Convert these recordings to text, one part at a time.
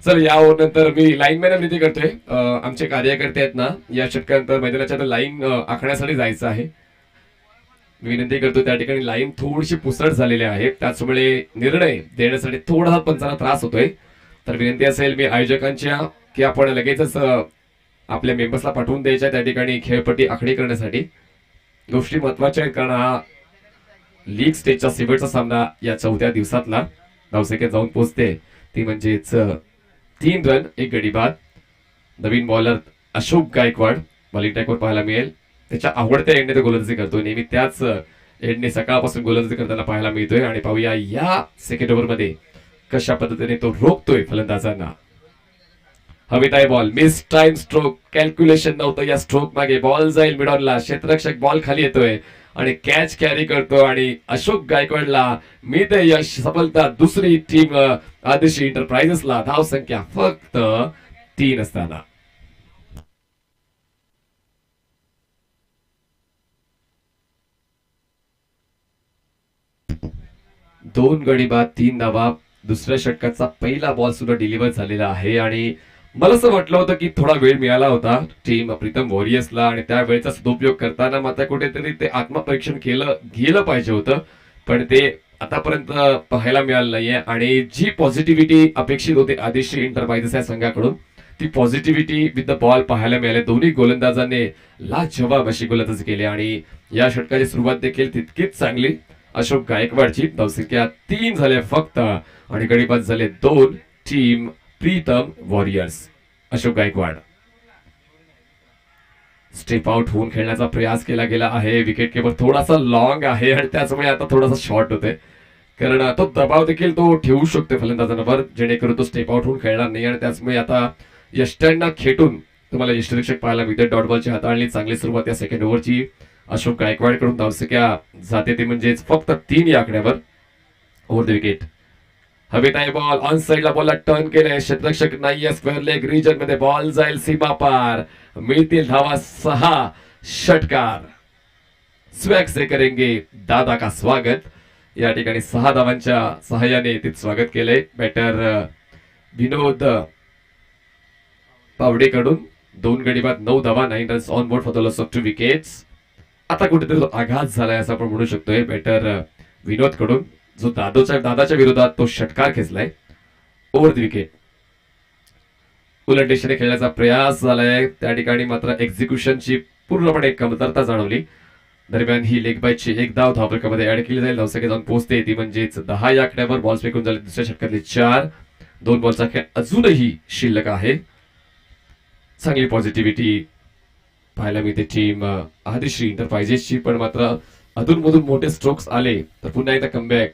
चल यानंतर मी लाईनमॅन विनंती करतोय, आमचे कार्यकर्ते आहेत ना, या षटकानंतर मैदानाच्या लाईन आखण्यासाठी जायचं आहे. मी विनंती करतो, त्या ठिकाणी लाईन थोडीशी पुसट झालेली आहे, त्याचमुळे निर्णय देण्यासाठी थोडासा पंचांना त्रास होतोय. तर विनंती असेल मी आयोजकांच्या की आपण लगेचच आपल्या मेंबर्सला पाठवून द्यायच्या त्या ठिकाणी खेळपट्टी आखणी करण्यासाठी. गोष्टी महत्वाच्या आहेत, कारण हा लीग स्टेजचा शेवटचा सामना या 4थ्या दिवसातला धावसंख्या जाऊन पोहोचते ती म्हणजेच 3 रन 1 गडी बाद. नवीन बॉलर अशोक गायकवाड बॉलिंग ट्रॅकवर पाहायला मिळेल. त्याच्या आवडत्या एंडने तो गोलंदाजी करतो, नेहमी त्याच एंडने सकाळपासून गोलंदाजी करताना पाहायला मिळतोय. आणि पाहूया या सेकंड ओव्हरमध्ये कशा पद्धतीने तो रोखतोय फलंदाजांना. हवेत आहे ball, miss time stroke, calculation नव्हतं या स्ट्रोक मागे. बॉल जाईल मिडॉनला, क्षेत्ररक्षक बॉल खाली येतोय आणि कॅच कॅरी करतो आणि अशोक गायकवाडला मिळते यश, सफलता. दुसरी टीम आदिशी एंटरप्राइजेसला धाव संख्या फक्त 3 असताना. दोन गडी बाद 3 धावा. दुसऱ्या षटकाचा पहिला बॉल सुद्धा डिलिव्हर झालेला आहे आणि मला असं वाटलं होतं की थोडा वेळ मिळाला होता टीम प्रीतम वॉरियर्सला आणि त्या वेळेचा सदुपयोग करताना मात्र कुठेतरी ते आत्मपरीक्षण गेलं पाहिजे होतं, पण ते आतापर्यंत पाहायला मिळालं नाहीये. आणि जी पॉझिटिव्हिटी अपेक्षित होती आदिश्री एंटरप्राइजेस या संघाकडून, ती पॉझिटिव्हिटी विथ द बॉल पाहायला मिळाली. दोन्ही गोलंदाजांनी लाजवाब अशी गोलंदाजी केली आणि या षटकाची सुरुवात देखील तितकीच चांगली. अशोक गायकवाडची धावसंख्या 3 झाले फक्त आणि गडीबाद झाले 2. Team Pritam warriors. Ashok Gaikwad step out होऊन खेळण्याचा प्रयास केला गेला आहे. विकेट किपर थोडासा लॉंग आहे आणि त्याचमुळे आता थोडासा शॉर्ट होतोय, कारण तो दबाव देखील तो ठेवू शकतो फलंदाजांवर, जेणेकरून तो स्टेप आउट होऊन खेळणार नाही. आणि त्याचमुळे आता यष्ट्यांना खेटून तुम्हाला यष्टिरक्षक पाहायला मिळते. डॉट बॉलची हाताळणी, चांगली सुरुवात या सेकंड ओव्हरची अशोक गायकवाड कडून. धावसंख्या जाते ते म्हणजेच फक्त 3 या आकड्यावर. Over the wicket. हवेत आहे बॉल, ऑन साइडला बॉलला टर्न केलंय, क्षेत्ररक्षक नाहीये स्क्वेअर लेग रिजन मध्ये. बॉल जाईल सीमा पार, मिळतील धावा 6. षटकार स्वॅग से करेंगे दादा का स्वागत. या ठिकाणी 6 धावांच्या सहाय्याने ते स्वागत केलंय बॅटर विनोद पावडेकडून. 2 गडी बाद 9 धावा, 9 runs on board for the loss of 2 wickets. आता कुठेतरी तो आघात झालाय असं आपण म्हणू शकतोय बॅटर विनोद कडून, जो दादाच्या विरोधात तो षटकार खेचलाय. Over the wicket. उलट दिशेने खेळण्याचा प्रयास झालाय, त्या ठिकाणी मात्र एक्झिक्युशनची पूर्णपणे कमतरता जाणवली. दरम्यान ही लेग बायची 1 धाव धावफलकामध्ये ऍड केली जाईल. धावसंख्या जाऊन पोहोचते ती म्हणजेच 10 या आकड्यावर. बॉल फेकून झाले दुसऱ्या षटकातले 4. 2 बॉलचा खेळ अजूनही शिल्लक आहे. चांगली पॉझिटिव्हिटी पाहायला मिळते टीम आदिश्री एंटरप्राइजेसची, पण मात्र अधूनमधून मोठे स्ट्रोक्स आले तर पुन्हा एकदा कमबॅक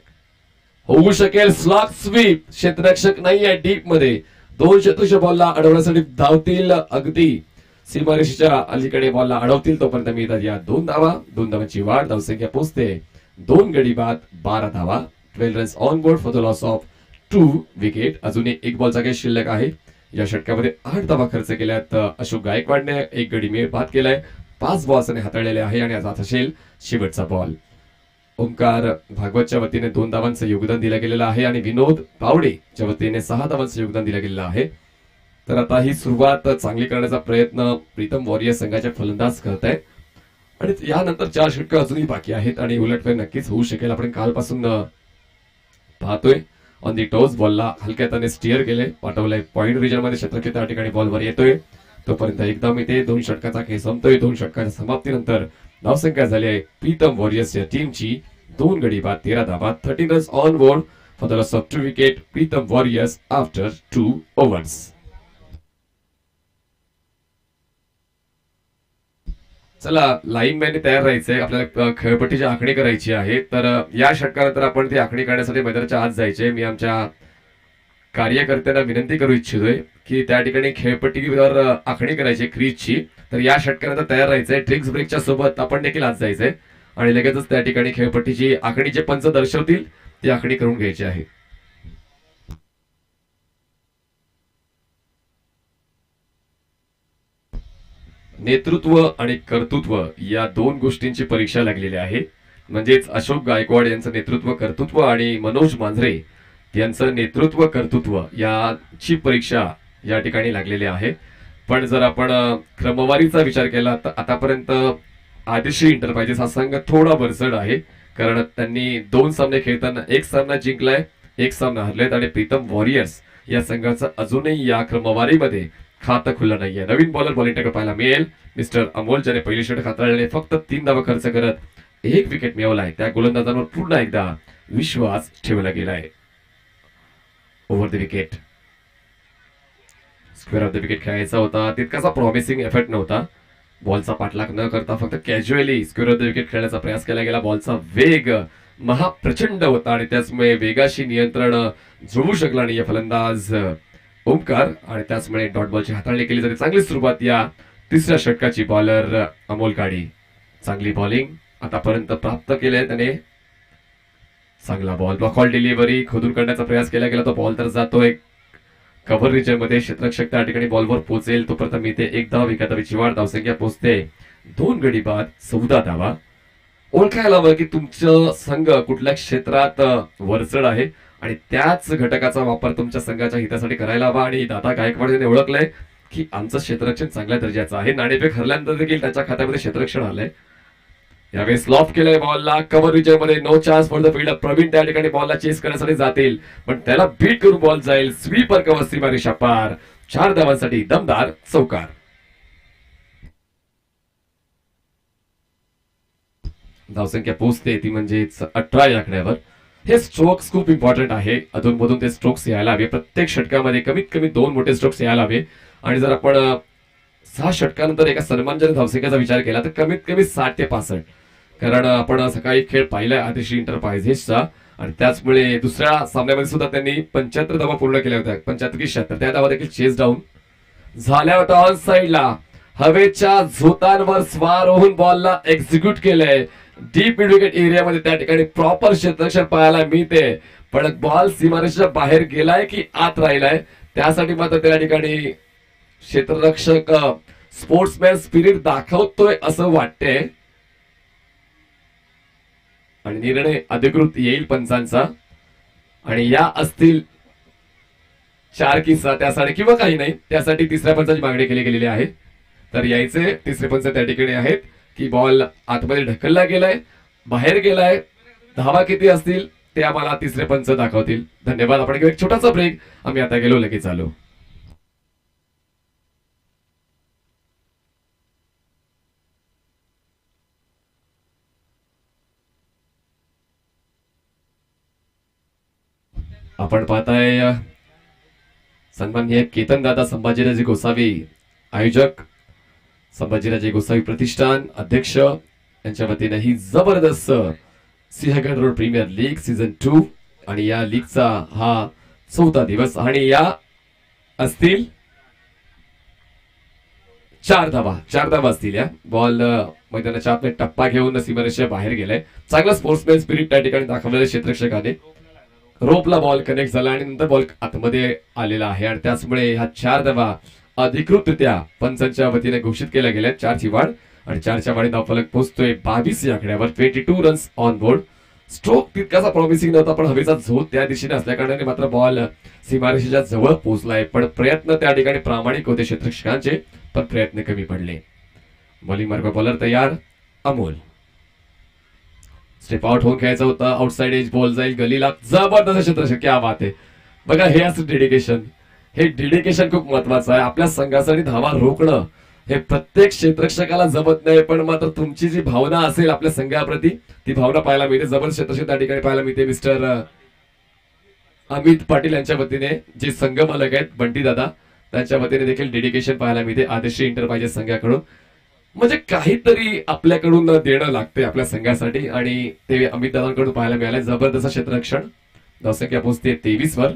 होऊ शकेल. स्लॉग स्वीप, क्षेत्ररक्षक नाहीये डीप मध्ये. 2 चतुर्थ बॉलला अडवण्यासाठी धावतील, अगदी सीमारेषेच्या अलीकडे बॉलला अडवतील तोपर्यंत मिळतात या 2 धावा. 2 धावांची वाढ, धावसंख्या पोहोचते 2 गडी बाद 12 धावा. 12 runs on board for the loss of 2 wicket. अजूनही 1 बॉलचा काही शिल्लक आहे. या षटकामध्ये 8 धावा खर्च केल्यात अशोक गायकवाडने. 1 गडी मे बाद केलाय, 5 बॉल्सने हाताळलेले आहे आणि आता असेल शेवटचा बॉल. ओंकार भागवतच्या वतीने 2 धावांचं योगदान दिलं गेलेलं आहे आणि विनोद पावडेच्या वतीने 6 धावांचं योगदान दिलं गेलेलं आहे. तर आता ही सुरुवात चांगली करण्याचा प्रयत्न प्रीतम वॉरियर संघाचे फलंदाज करत आहेत आणि यानंतर 4 षटकं अजूनही बाकी आहेत आणि उलटफेर नक्कीच होऊ शकेल. आपण कालपासून पाहतोय. ऑन दी टॉस बॉलला हलक्या हाताने स्टिअर केले, पाठवलंय पॉइंट रिजन मध्ये. क्षेत्ररक्षक त्या ठिकाणी बॉलवर येतोय, तोपर्यंत एकदम इथे 2 षटकाचा खेळ संपतोय. 2 षटकाच्या समाप्तीनंतर धावसंख्या झाली आहे प्रीतम वॉरियर्स या टीमची 2 गडी बाद 13 धावा. 13 runs on board for the loss of 2 wicket. Pritam warriors after 2 overs. चला, लाईनमॅनने तयार राहायचंय, आपल्याला खेळपट्टीची आखणी करायची आहे. तर या षटकानंतर आपण ती आखणी करण्यासाठी मैदानाच्या आत जायचे. मी आमच्या कार्यकर्त्यांना विनंती करू इच्छितोय की त्या ठिकाणी खेळपट्टीवर आखणी करायची क्रीजची. तर या षटकानंतर तयार राहायचंय. ड्रिंक्स ब्रेकच्या सोबत आपण देखील आत जायचंय आणि लगेचच त्या ठिकाणी खेळपट्टीची आखणीचे पंच दर्शवतील ती आखणी करून घ्यायची आहे. नेतृत्व आणि कर्तृत्व या 2 गोष्टींची परीक्षा लागलेली आहे. म्हणजेच अशोक गायकवाड यांचं नेतृत्व, कर्तृत्व आणि मनोज मांजरे त्यांचं नेतृत्व कर्तृत्व याची परीक्षा या ठिकाणी लागलेली आहे. पण जर आपण क्रमवारीचा विचार केला तर आतापर्यंत आदिश्री इंटरप्राइजेस हा संघ थोडा वरचढ आहे, कारण त्यांनी 2 सामने खेळताना 1 सामना जिंकलाय, 1 सामना हरलेत आणि प्रीतम वॉरियर्स या संघाचं अजूनही या क्रमवारीमध्ये खातं खुलं नाहीये. नवीन बॉलर बॉलिंग टॅकल पाहायला मिळेल मिस्टर अमोल, ज्याने पहिली षटक हाताळल्याने फक्त 3 धावा खर्च करत 1 विकेट मिळवलाय. त्या गोलंदाजांवर पुन्हा एकदा विश्वास ठेवला गेलाय. Over the wicket, square of the wicket खेळायचा होता. तितकासा प्रॉमिसिंग एफर्ट नव्हता. बॉलचा पाठलाग न करता फक्त casually square of the wicket खेळण्याचा प्रयास केला गेला. बॉलचा वेग महाप्रचंड होता आणि त्याचमुळे वेगाशी नियंत्रण जुळवू शकला नाही फलंदाज ओमकार, आणि त्याचमुळे डॉट बॉलची हाताळणी केली जाते. चांगली सुरुवात या तिसऱ्या षटकाची बॉलर अमोल काडी. चांगली बॉलिंग आतापर्यंत प्राप्त केलंय त्याने. चांगला बॉल, ब्लॉकऑल डिलिव्हरी खोदून करण्याचा प्रयास केला गेला. तो बॉल तर जातोय कव्हर रिजन मध्ये. क्षेत्ररक्षक त्या ठिकाणी बॉलवर पोहोचेल तोपर्यंत मी ते 1 धाव, एकाधावीची वाढ. धावसंख्या पोहोचते 2 गडी बाद 14 धावा. ओळखायला हवं की तुमचं संघ कुठल्या क्षेत्रात वरचढ आहे आणि त्याच घटकाचा वापर तुमच्या संघाच्या हितासाठी करायला हवा. आणि दादा गायकवाड यांनी ओळखलंय की आमचं क्षेत्ररक्षण चांगल्या दर्जाचं आहे. नाणेफेक हरल्यानंतर देखील त्याच्या खात्यामध्ये क्षेत्ररक्षण आलंय. यावेळेस लॉफ केलंय बॉलला कव्हर रिजन मध्ये. No chance for the fielder. Praveen त्या ठिकाणी बॉलला चेस करण्यासाठी जातील, पण त्याला बीट करून बॉल जाईल. स्वीपर कव्हर सीमारेषा पार. 4 धावांसाठी दमदार चौकार. धावसंख्या पोहोचते ती म्हणजेच 18 या आकड्यावर. हे स्ट्रोक्स खूप इम्पॉर्टंट आहे. अधूनमधून ते स्ट्रोक्स यायला हवे. प्रत्येक षटकामध्ये कमीत कमी 2 मोठे स्ट्रोक्स यायला हवे. आणि जर आपण 6 षटकानंतर एका सन्मानजनक धावसंख्येचा विचार केला तर कमीत कमी 60 ते 65, कारण आपण सकाळी खेळ पाहिलाय आदिश्री इंटरप्राइजेसचा, आणि त्याचमुळे दुसऱ्या सामन्यामध्ये सुद्धा त्यांनी 75 धावा पूर्ण केल्या होत्या. 75 की 76 त्या धावा देखील चेस डाऊन झाल्या होत्या. ऑन साइडला हवेच्या झोतांवर स्वार होऊन बॉलला एक्झिक्यूट केलंय. डीप मिड विकेट एरियामध्ये त्या ठिकाणी प्रॉपर क्षेत्ररक्षण पाहायला मिळते, पण बॉल सीमारेषेच्या बाहेर गेलाय की आत राहिलाय त्यासाठी मात्र त्या ठिकाणी क्षेत्ररक्षक स्पोर्ट्समॅन स्पिरिट दाखवतोय असं वाटतंय. आणि निर्णय अधिकृत येईल पंचांचा, आणि या असतील 4 की 6 त्यासाठी, किंवा काही नाही त्यासाठी तिसऱ्या पंचाची मागणी केली गेलेली आहे. तर यायचे तिसरे पंच त्या ठिकाणी आहेत की बॉल आतमध्ये ढकलला गेलाय, बाहेर गेलाय, धावा किती असतील ते आम्हाला तिसरे पंच दाखवतील. धन्यवाद. आपण एक छोटासा ब्रेक, आम्ही आता गेलो लगेच आलो. आपण पाहताय सन्माननीय केतन दादा संभाजीराजे गोसावी, आयोजक संभाजीराजे गोसावी प्रतिष्ठान, अध्यक्ष यांच्या वतीने ही जबरदस्त Sinhagad road premier league season 2, आणि या लीगचा हा 4था दिवस, आणि या असतील 4 धावा असतील. या बॉल मैदानाच्या आतले टप्पा घेऊन सीमारेषेच्या बाहेर गेलाय. चांगला स्पोर्ट्समॅन स्पिरिट त्या ठिकाणी दाखवलेल्या क्षेत्ररक्षकाने. रोपला बॉल कनेक्ट झाला आणि नंतर बॉल आतमध्ये आलेला आहे, आणि त्याचमुळे ह्या 4 धावा अधिकृतरित्या पंचांच्या वतीने घोषित केल्या गेल्या. 4 ची वाढ, आणि 4च्या वाढी धावफलक पोहोचतोय 22 या आकड्यावर. 22 रन्स ऑन बोर्ड. स्ट्रोक तितकासा प्रॉमिसिंग नव्हता, पण हवेचा झोत त्या दिशेने असल्या कारणाने मात्र बॉल सीमारेषेच्या जवळ पोहोचलाय. पण प्रयत्न त्या ठिकाणी प्रामाणिक होते क्षेत्ररक्षकांचे, पण प्रयत्न कमी पडले. बॉलिंग मार्ग बॉलर तयार. अमोल स्टेप आउट होऊन खेळायचा होता. आउटसाइड एज बॉल जाईल गलीला. जबरदस्त क्षेत्ररक्षक, क्या बात आहे. बघा हे असं डेडिकेशन, हे डेडिकेशन खूप महत्वाचं आहे. आपल्या संघासाठी धावा रोखणं हे प्रत्येक क्षेत्ररक्षकाला जमत नाही, पण मात्र तुमची जी भावना असेल आपल्या संघाप्रती ती भावना पाहायला मिळते. जबरदस्त क्षेत्ररक्षक त्या ठिकाणी पाहायला मिळते. मिस्टर अमित पाटील यांच्या वतीने, जे संघ मालक आहेत बंटी दादा, त्यांच्या वतीने देखील डेडिकेशन पाहायला मिळते आदिश्री इंटरप्राइजेस संघाकडून. म्हणजे काहीतरी आपल्याकडून देणं लागते आपल्या संघासाठी, आणि ते अमित दादांकडून पाहायला मिळालंय. जबरदस्त क्षेत्ररक्षण. धावसंख्या पोहोचते 23 वर.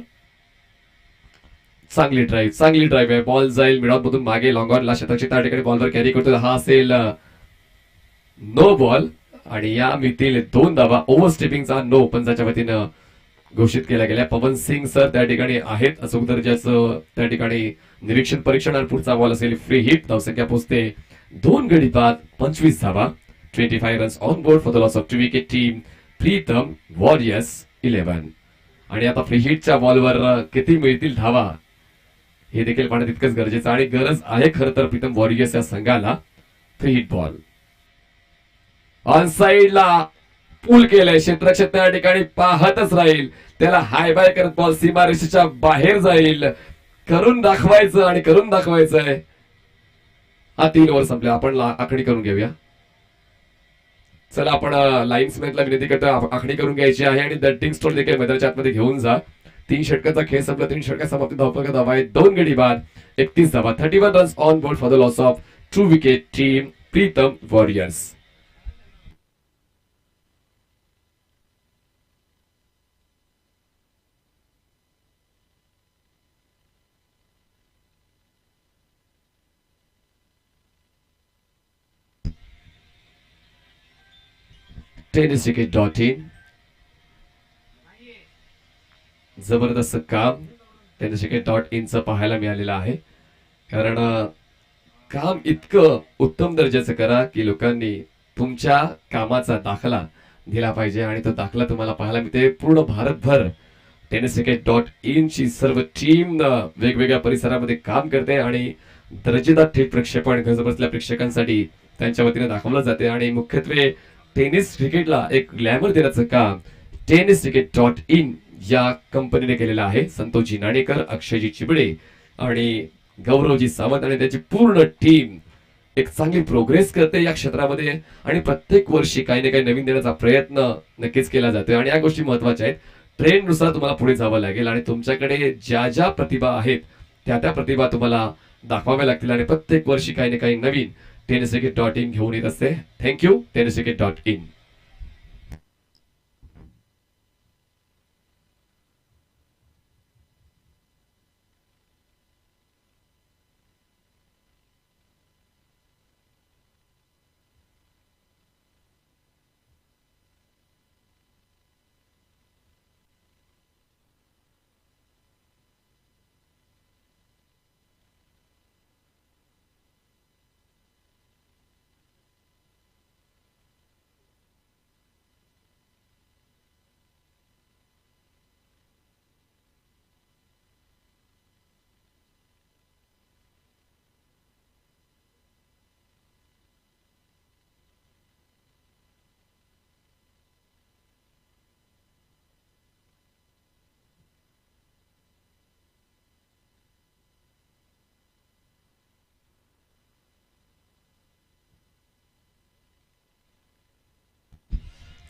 चांगली ड्राईव्ह आहे. बॉल जाईल मिडऑफ मधून मागे लॉंग ऑनला. क्षेत्ररक्षक त्या ठिकाणी बॉलवर कॅरी करतो. हा असेल नो बॉल, आणि या मिळतील 2 धावा. ओव्हर स्टेपिंगचा नो पंचाच्या वतीनं घोषित केला गेला. पवन सिंग सर त्या ठिकाणी आहेत. अचूक दर्जाचं त्या ठिकाणी निरीक्षण परीक्षण, आणि पुढचा बॉल असेल फ्री हिट. धावसंख्या पोहोचते 2 गडी बाद 25 धावा. 25 runs on board for the loss of 2 wicket. Team Pritam warriors 11. आणि आता फ्री हिटच्या बॉलवर किती मिळतील धावा हे देखील पाहणं तितकंच गरजेचं आणि गरज आहे खरं तर प्रीतम वॉरियर्स या संघाला. फ्री हिट बॉल ऑन साइडला पूल केलंय, क्षेत्ररक्षक त्या ठिकाणी पाहतच राहील, त्याला हाय बाय करत बॉल सीमारेषेच्या बाहेर जाईल. करून दाखवायचं आणि करून दाखवायचंय. हा 3 ओव्हर संपल्या, आपण आखणी करून घेऊया. चला आपण लाईन्समॅनला विनंती करतो आखणी करून घ्यायची आहे आणि दट्टिंग स्टोन देखील मैदानाच्या आतमध्ये घेऊन जा. 3 षटकाचा खेळ संपला, 3 षटका समाप्ती धावफलक धावा आहे 2 गडी बाद 31 धावा. 31 runs on board for the loss of 2 wicket team Pritam warriors. tenniscricket.in जबरदस्त काम tenniscricket.in चं पाहायला मिळालेलं आहे. कारण काम इतकं उत्तम दर्जाचं करा की लोकांनी तुमच्या कामाचा दाखला दिला पाहिजे आणि तो दाखला तुम्हाला पाहायला मिळते पूर्ण भारतभर. tenniscricket.in ची सर्व टीम वेगवेगळ्या परिसरामध्ये काम करते आणि दर्जेदार थेट प्रक्षेपण घर बसल्या प्रेक्षकांसाठी त्यांच्या वतीने दाखवलं जाते आणि मुख्यत्वे टेनिस क्रिकेटला एक ग्लॅमर देण्याचं काम tenniscricket.in या कंपनीने केलेलं आहे. संतोषजी नाणेकर, अक्षयजी चिबडे आणि गौरवजी सावंत आणि त्याची पूर्ण टीम एक चांगली प्रोग्रेस करते या क्षेत्रामध्ये आणि प्रत्येक वर्षी काही ना काही नवीन देण्याचा प्रयत्न नक्कीच केला जातोय आणि या गोष्टी महत्वाच्या आहेत. ट्रेंडनुसार तुम्हाला पुढे जावं लागेल आणि तुमच्याकडे ज्या ज्या प्रतिभा आहेत त्या त्या प्रतिभा तुम्हाला दाखवाव्या लागतील आणि प्रत्येक वर्षी काही ना काही नवीन tenniscricket.in घेऊन येत असते. Thank you tenniscricket.in.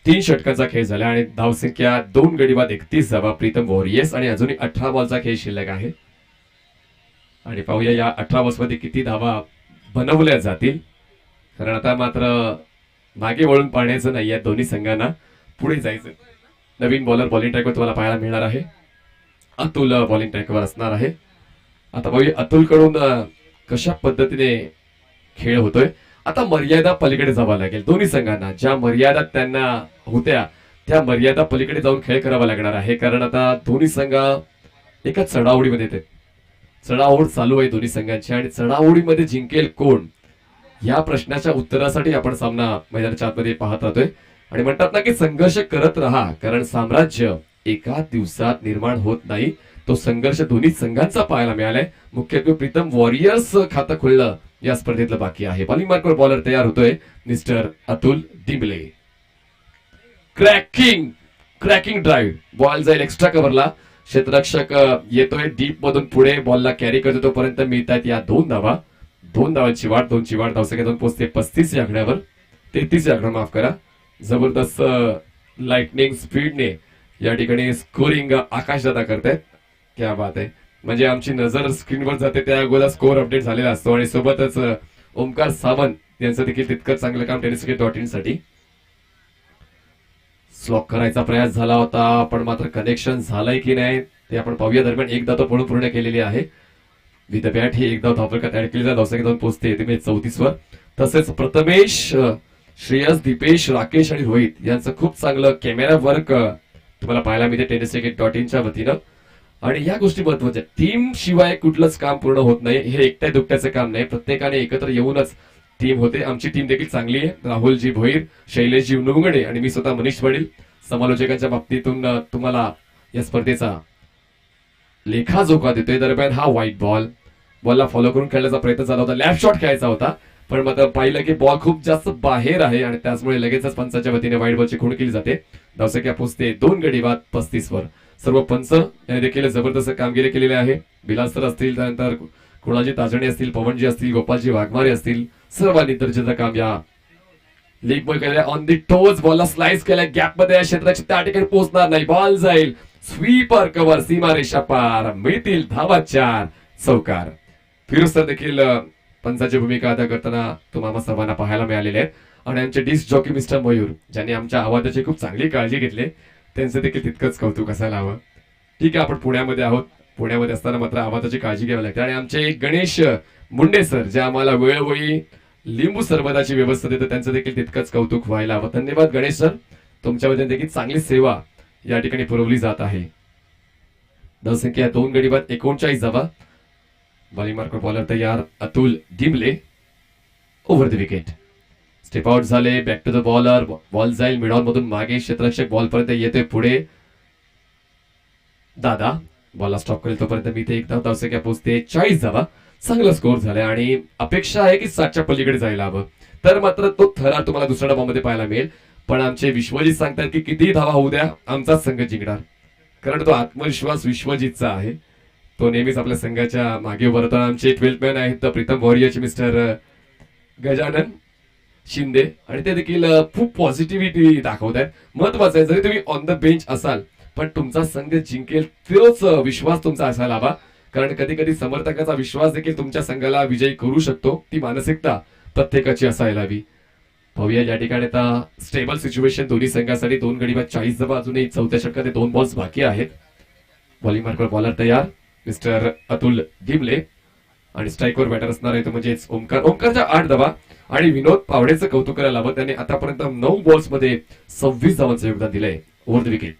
3 षटकांचा खेळ झाला आणि धावसंख्या 2 गडी बाद 31 धावा प्रीतम वॉरियर्स आणि अजूनही 18 बॉलचा खेळ शिल्लक आहे. आणि पाहूया या 18 बॉल्समध्ये किती धावा बनवल्या जातील. कारण आता मात्र मागे वळून पाहण्याचं नाही आहे, दोन्ही संघांना पुढे जायचं. नवीन बॉलर बॉलिंग ट्रॅकवर तुम्हाला पाहायला मिळणार आहे. अतुल बॉलिंग ट्रॅकवर असणार आहे. आता पाहूया अतुल कडून कशा पद्धतीने खेळ होतोय. आता मर्यादा पलीकडे जावं लागेल दोन्ही संघांना. ज्या मर्यादा त्यांना होत्या त्या मर्यादा पलीकडे जाऊन खेळ करावा लागणार आहे. कारण आता दोन्ही संघ एका चढाओढीमध्ये येतात. चढाओढ चालू आहे दोन्ही संघांची आणि चढाओढीमध्ये जिंकेल कोण या प्रश्नाच्या उत्तरासाठी आपण सामना मैदानाच्या आतमध्ये पाहत राहतोय. आणि म्हणतात ना की संघर्ष करत राहा, कारण साम्राज्य एका दिवसात निर्माण होत नाही. तो संघर्ष दोन्ही संघांचा पाहायला मिळालाय. मुख्यत्वे प्रीतम वॉरियर्स खातं खुललं या स्पर्धेतलं बाकी आहे. बॉलिंग मार्कवर बॉलर तयार होतोय mister Atul Dimble. Cracking drive, ball जाईल एक्स्ट्रा कव्हरला. क्षेत्ररक्षक येतोय डीप मधून पुढे, बॉलला कॅरी करतो तोपर्यंत मिळतात या 2 धावा. 2 धावांची वाढ, 2ची वाढ, धावसंख्या 2 पोहोचते 35 या आकड्यावर. 33 या आकड्यावर माफ करा. जबरदस्त लाइटनिंग स्पीडने या ठिकाणी स्कोरिंग आकाशदादा करतायत. क्या बात आहे. म्हणजे आमची नजर स्क्रीनवर जाते त्या अगोदर स्कोअर अपडेट झालेला असतो आणि सोबतच ओमकार सावंत यांचं देखील तितकंच चांगलं काम tenniscricket.in साठी. स्लॉक करायचा प्रयास झाला होता पण मात्र कनेक्शन झालंय की नाही ते आपण पाहूया. दरम्यान एकदा तो पळून पूर्ण केलेली आहे. विथ बॅट ही एकदा धावफलकात ऍड केली, धावसंख्या 2 पोहोचते 34 वर. तसेच प्रथमेश, श्रेयस, दीपेश, राकेश आणि रोहित यांचं खूप चांगलं कॅमेरा वर्क तुम्हाला पाहायला मिळते tenniscricket.in च्या वतीनं. आणि या गोष्टी महत्वाच्या, टीम शिवाय कुठलंच काम पूर्ण होत नाही. हे एकट्या दुकट्याचं काम नाही, प्रत्येकाने एकत्र येऊनच टीम होते. आमची टीम देखील चांगली आहे. राहुलजी भोईर, शैलेशजी नुंगडे आणि मी स्वतः मनीष वडील समालोचकांच्या बाबतीतून तुम्हाला या स्पर्धेचा लेखाजोखा देतोय. दरम्यान हा व्हाईट बॉलला फॉलो करून खेळण्याचा प्रयत्न झाला होता, लॅफ्ट शॉट खेळायचा होता, पण मात्र पाहिलं की बॉल खूप जास्त बाहेर आहे आणि त्याचमुळे लगेचच पंचाच्या वतीने व्हाईट बॉलची खूण केली जाते. धावसंख्या पोहोचते 2 गडी बाद 35 वर. सर्व पंच यांनी देखील जबरदस्त कामगिरी केलेली आहे. बिलाल सर असतील, त्यानंतर कुणाजी ताजणे असतील, पवनजी असतील, गोपालजी वाघमारे असतील, सर्वांनी दर्जेचं काम या लीग बॉय केलेला. ऑन दी टोज बॉलला स्लाइस केलाय, गॅप मध्ये क्षेत्राच्या त्या ठिकाणी पोहोचणार नाही, बॉल जाईल स्वीपर कव्हर, सीमारेषा पार, मिळतील धावा 4, चौकार. फिरोज सर देखील पंचाची भूमिका अदा करताना तुम्हाला सर्वांना पाहायला मिळालेले आहेत. आणि आमचे डिस्क जॉकी मिस्टर मयूर, ज्यांनी आमच्या आवाजाची खूप चांगली काळजी घेतली, त्यांचं देखील तितकंच कौतुक असायला हवं. ठीक आहे, आपण पुण्यामध्ये आहोत, पुण्यामध्ये असताना मात्र आवाजाची काळजी घ्यावी लागते. आणि आमचे गणेश मुंडे सर, जे आम्हाला वेळोवेळी लिंबू सरबताची व्यवस्था देतात, त्यांचं देखील तितकंच कौतुक व्हायला हवं. धन्यवाद गणेश सर, तुमच्यामध्ये देखील चांगली सेवा या ठिकाणी पुरवली जात आहे. धावसंख्या 2 गडी बाद 39 धावा. बॉलिंग मार्कर बॉलर तयार Atul Dimle. Over the wicket. Step out झाले, back to the bowler, ball जाईल मिडॉन मधून मागे, क्षेत्ररक्षक बॉल पर्यंत येतोय पुढे. दादा बॉलला स्टॉप करेल तोपर्यंत मी ते एक धावसंख्या पोहोचते 40 धावा. चांगला स्कोर झालाय आणि अपेक्षा आहे की 7च्या पलीकडे जायला हवं, तर मात्र तो थरार तुम्हाला दुसऱ्या डबामध्ये पाहायला मिळेल. पण आमचे विश्वजित सांगतात की किती धावा होऊ द्या, आमचाच संघ जिंकणार, कारण तो आत्मविश्वास विश्वजितचा आहे. तो नेहमीच आपल्या संघाच्या मागे उभा राहतो. आमचे 12th मॅन आहेत प्रीतम वॉरियरचे मिस्टर गजानन शिंदे, आणि ते देखील खूप पॉझिटिव्हिटी दाखवत आहेत. महत्वाचं आहे, जरी तुम्ही ऑन द बेंच असाल पण तुमचा संघ जिंकेल तोच विश्वास तुमचा असायला हवा, कारण कधी कधी समर्थकाचा विश्वास देखील तुमच्या संघाला विजयी करू शकतो. ती मानसिकता प्रत्येकाची असायला हवी. पाहूया या ठिकाणी आता स्टेबल सिच्युएशन दोन्ही संघासाठी. 2 गडी बाद 40 धावा. अजूनही चौथ्या षटकात 2 बॉल्स बाकी आहेत. बॉलिंग मार्कर बॉलर तयार मिस्टर अतुल डिमले, आणि स्ट्राईकवर बॅटर असणार आहे तो म्हणजेच ओमकारच्या 8 धावा. आणि विनोद पावडेचं कौतुक करायला हवं, त्याने आतापर्यंत 9 बॉल्स मध्ये 26 धावांचं योगदान दिलंय. Over the wicket.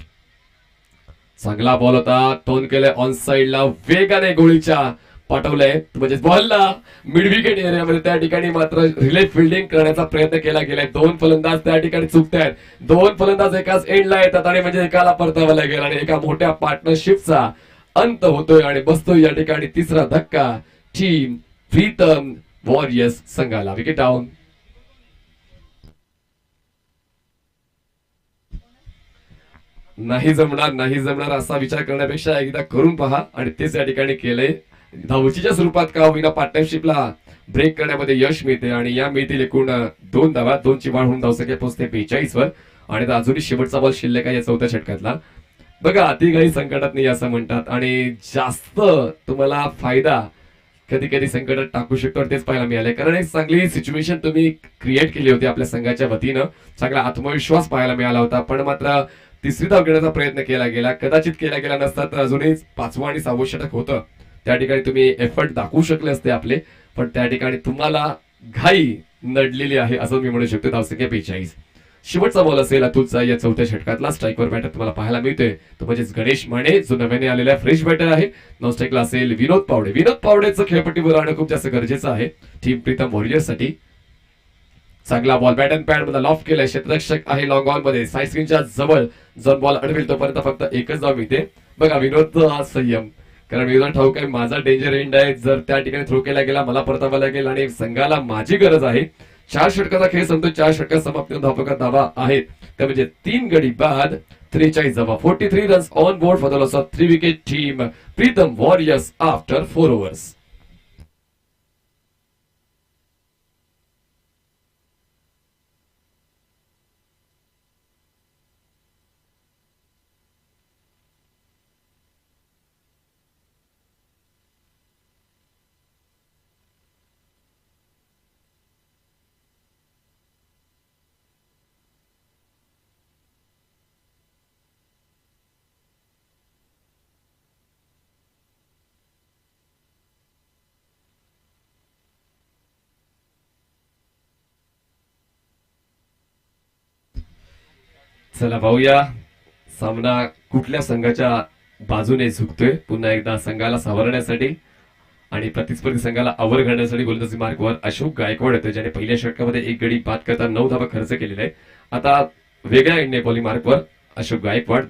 चांगला बॉल होता, टोन केलंय ऑन साइडला, वेगाने गोळीच्या पाठवलंय म्हणजे बॉलला मिड विकेट एरियामध्ये. त्या ठिकाणी मात्र रिले फिल्डिंग करण्याचा प्रयत्न केला गेलाय. 2 फलंदाज त्या ठिकाणी चुकतायत. 2 फलंदाज एकाच एंडला येतात आणि म्हणजे एकाला परतावं लागेल आणि एका मोठ्या पार्टनरशिपचा अंत होतोय आणि बसतोय या ठिकाणी तिसरा धक्का टीम प्रीतम वॉरियर्स संघाला. Wicket down. नाही जमणार असा विचार करण्यापेक्षा एकदा करून पहा, आणि तेच या ठिकाणी केलंय. धावचीच्या स्वरूपात का होईना पार्टनरशिपला ब्रेक करण्यामध्ये यश मिळते आणि या मिळतील एकूण 2 धावा. 2ची वाढ होऊन धावसंख्या पोहोचते 42 वर. आणि अजूनही शेवटचा बॉल शिल्लक आहे या चौथ्या षटकातला. बघा, अति काही संकटात नाही असं म्हणतात, आणि जास्त तुम्हाला फायदा कधी कधी संकटात टाकू शकतो, तेच पाहायला मिळालंय. कारण एक चांगली सिच्युएशन तुम्ही क्रिएट केली होती आपल्या संघाच्या वतीनं, चांगला आत्मविश्वास पाहायला मिळाला होता. पण मात्र तिसरी धाव घेण्याचा प्रयत्न केला गेला, कदाचित केला गेला नसता तर अजूनही 5वं आणि 6वं षटक होतं. त्या ठिकाणी तुम्ही एफर्ट दाखवू शकले असते आपले, पण त्या ठिकाणी तुम्हाला घाई नडलेली आहे असं मी म्हणू शकतो. धावसंख्या 42. शेवटचा बॉल असेल अतुलचा या चौथ्या षटकातला. स्ट्राईकवर बॅटर तुम्हाला पाहायला मिळतोय तो म्हणजेच गणेश माने, जो नव्याने आलेला फ्रेश बॅटर आहे. नॉन स्ट्राईकला असेल विनोद पावडे. विनोद पावडेचं खेळपट्टीवर राहणं खूप जास्त गरजेचं आहे टीम प्रीतम वॉरियर्ससाठी. चांगला बॉल बॅट अँड पॅड मध्ये लॉफ केलाय. क्षेत्ररक्षक आहे लॉंग ऑन मध्ये, साईड स्क्रीनच्या जवळ जर बॉल अडवेल तोपर्यंत फक्त एकच धाव मिळते. बघा विनोद हा संयम, कारण विनोद ठाऊक आहे माझा डेंजर एंड आहे, जर त्या ठिकाणी थ्रो केला गेला मला परतावा लागेल आणि संघाला माझी गरज आहे. 4 षटकाचा खेळ संपतो. 4 षटकात समाप्ती धावपका धावा आहेत त्या म्हणजे 3 गडी बाद 43 धावा. 43 runs on board for the loss of 3 wicket team Pritam warriors after 4 overs. चला पाहूया सामना कुठल्या संघाच्या बाजूने झुकतोय. पुन्हा एकदा संघाला सावरण्यासाठी आणि प्रतिस्पर्धी संघाला आवर घालण्यासाठी गोलंदाजी मार्कवर अशोक गायकवाड येतो, ज्याने पहिल्या षटकामध्ये 1 गडी बाद करता 9 धावा खर्च केलेला आहे. आता वेगळ्या एंडने बॉलिंग मार्कवर अशोक गायकवाड.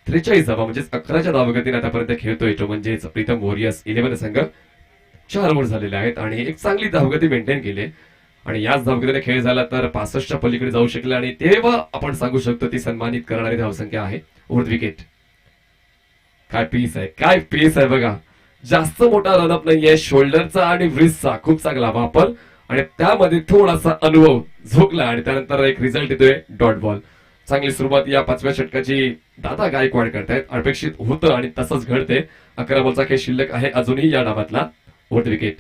43 धावा म्हणजेच 11च्या धावगतीने आतापर्यंत खेळतोय तो म्हणजेच प्रीतम वॉरियर्स 11 संघ. 4 ओव्हर झालेले आहेत आणि एक चांगली धावगती मेंटेन केली आणि याच धावगतीने खेळ झाला तर 65च्या पलीकडे जाऊ शकेल आणि तेव्हा आपण सांगू शकतो ती सन्मानित करणारी धावसंख्या आहे. Over wicket. काय पीस आहे बघा. जास्त मोठा रनअप नाहीये. शोल्डरचा आणि व्रिस्टचा खूप चांगला वापर आणि त्यामध्ये थोडासा अनुभव झोकला आणि त्यानंतर एक रिझल्ट येतोय डॉट बॉल. चांगली सुरुवात या 5व्या षटकाची दादा गायकवाड करतायत. अपेक्षित होतं आणि तसंच घडते. 11 बॉलचा खेळ शिल्लक आहे अजूनही या डावातला. Over wicket.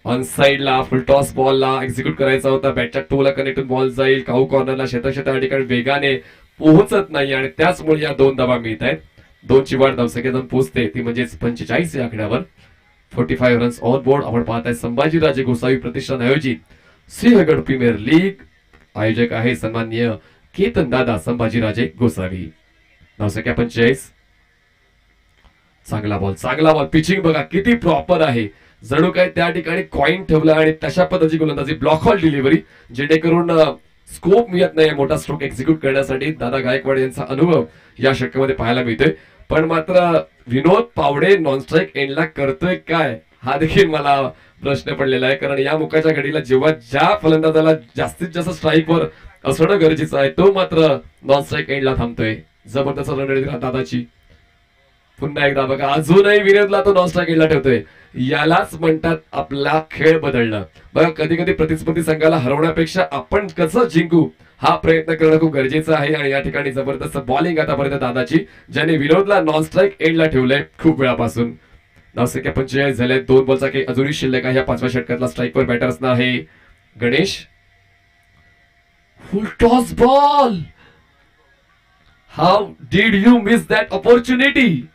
ऑन साइडला फुल टॉस बॉलला एक्झिक्यूट करायचा होता. बॅटच्या टोला कनेक्टून बॉल जाईल काऊ कॉर्नरला. शेता या ठिकाणी वेगाने पोहोचत नाही आणि त्याचमुळे या 2 धावा मिळत आहेत. 2ची वाढ धावसंख्या जाऊन पोहोचते ती म्हणजेच 45 या आकड्यावर. 45 रन्स ऑन बोर्ड. आपण पाहताय संभाजीराजे गोसावी प्रतिष्ठान आयोजित सिंहगड प्रीमियर लीग. आयोजक आहे सन्माननीय केतन दादा संभाजीराजे गोसावी. धावसंख्या 45. चांगला बॉल. पिचिंग बघा किती प्रॉपर आहे. जणू काय त्या ठिकाणी कॉइन ठेवला आणि तशा पद्धतीची गोलंदाजी. ब्लॉक हॉल डिलिव्हरी जेणेकरून स्कोप मिळत नाही मोठा स्ट्रोक एक्झिक्यूट करण्यासाठी. दादा गायकवाड यांचा अनुभव या षटकामध्ये पाहायला मिळतोय. पण मात्र विनोद पावडे नॉन स्ट्राईक एंडला करतोय काय हा देखील मला प्रश्न पडलेला आहे. कारण या मुखाच्या घडीला जेव्हा ज्या फलंदाजाला जास्तीत जास्त स्ट्राईकवर असणं गरजेचं आहे तो मात्र नॉन स्ट्राईक एंडला थांबतोय. जबरदस्त रणनीती दादाची. पुन्हा एकदा बघा अजूनही विनोदला तो नॉन स्ट्राईक एंडला ठेवतोय. यालाच म्हणतात आपला खेळ बदलणं. बघा कधी कधी प्रतिस्पर्धी संघाला हरवण्यापेक्षा आपण कसं जिंकू हा प्रयत्न करणं खूप गरजेचं आहे. आणि या ठिकाणी जबरदस्त बॉलिंग आतापर्यंत दादाची ज्याने विनोदला नॉन स्ट्राईक एंडला ठेवलंय खूप वेळापासून. धावसंख्या 45 झाले. 2 बॉलचा काही अजूनही शिल्लक आहे. या 5व्या षटकातला स्ट्राईकवर बॅटर असणार आहे Ganesh. Full toss ball. How did you miss that opportunity.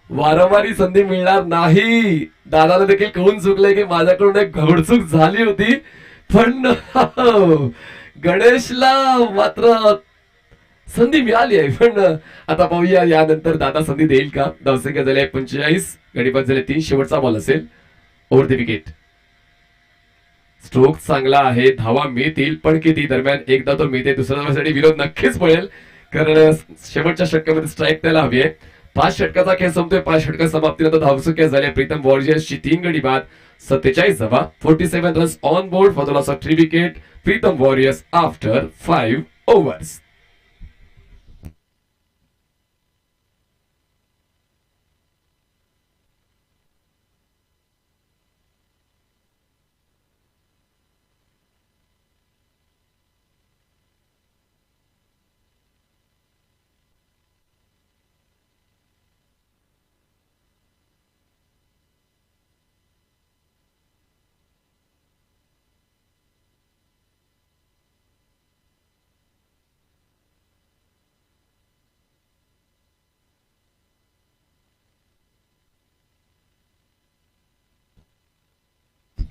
वारंवारी संधी मिळणार नाही. दादाला देखील कळून चुकलंय की माझ्याकडून एक घोडचूक झाली होती. पण गणेशला मात्र संधी मिळाली आहे. पण आता पाहूया यानंतर दादा संधी देईल का. धावसंख्या झाली 45. गडीबाद झाले 3. शेवटचा बॉल असेल. Over the wicket. स्ट्रोक चांगला आहे. धावा मिळतील पण किती. दरम्यान एकदा तो मिळते. दुसऱ्या धावासाठी विरोध नक्कीच पडेल कारण शेवटच्या षटकामध्ये स्ट्राईक त्याला हवी आहे. 5 षटकाचा खेळ संपतोय. 5 षटका समाप्तीनंतर धावसंख्या झाली प्रीतम वॉरियर्सची 3 गडी बाद 47 धावा. 47 runs on board for the loss of 3 wicket. Pritam warriors after 5 overs.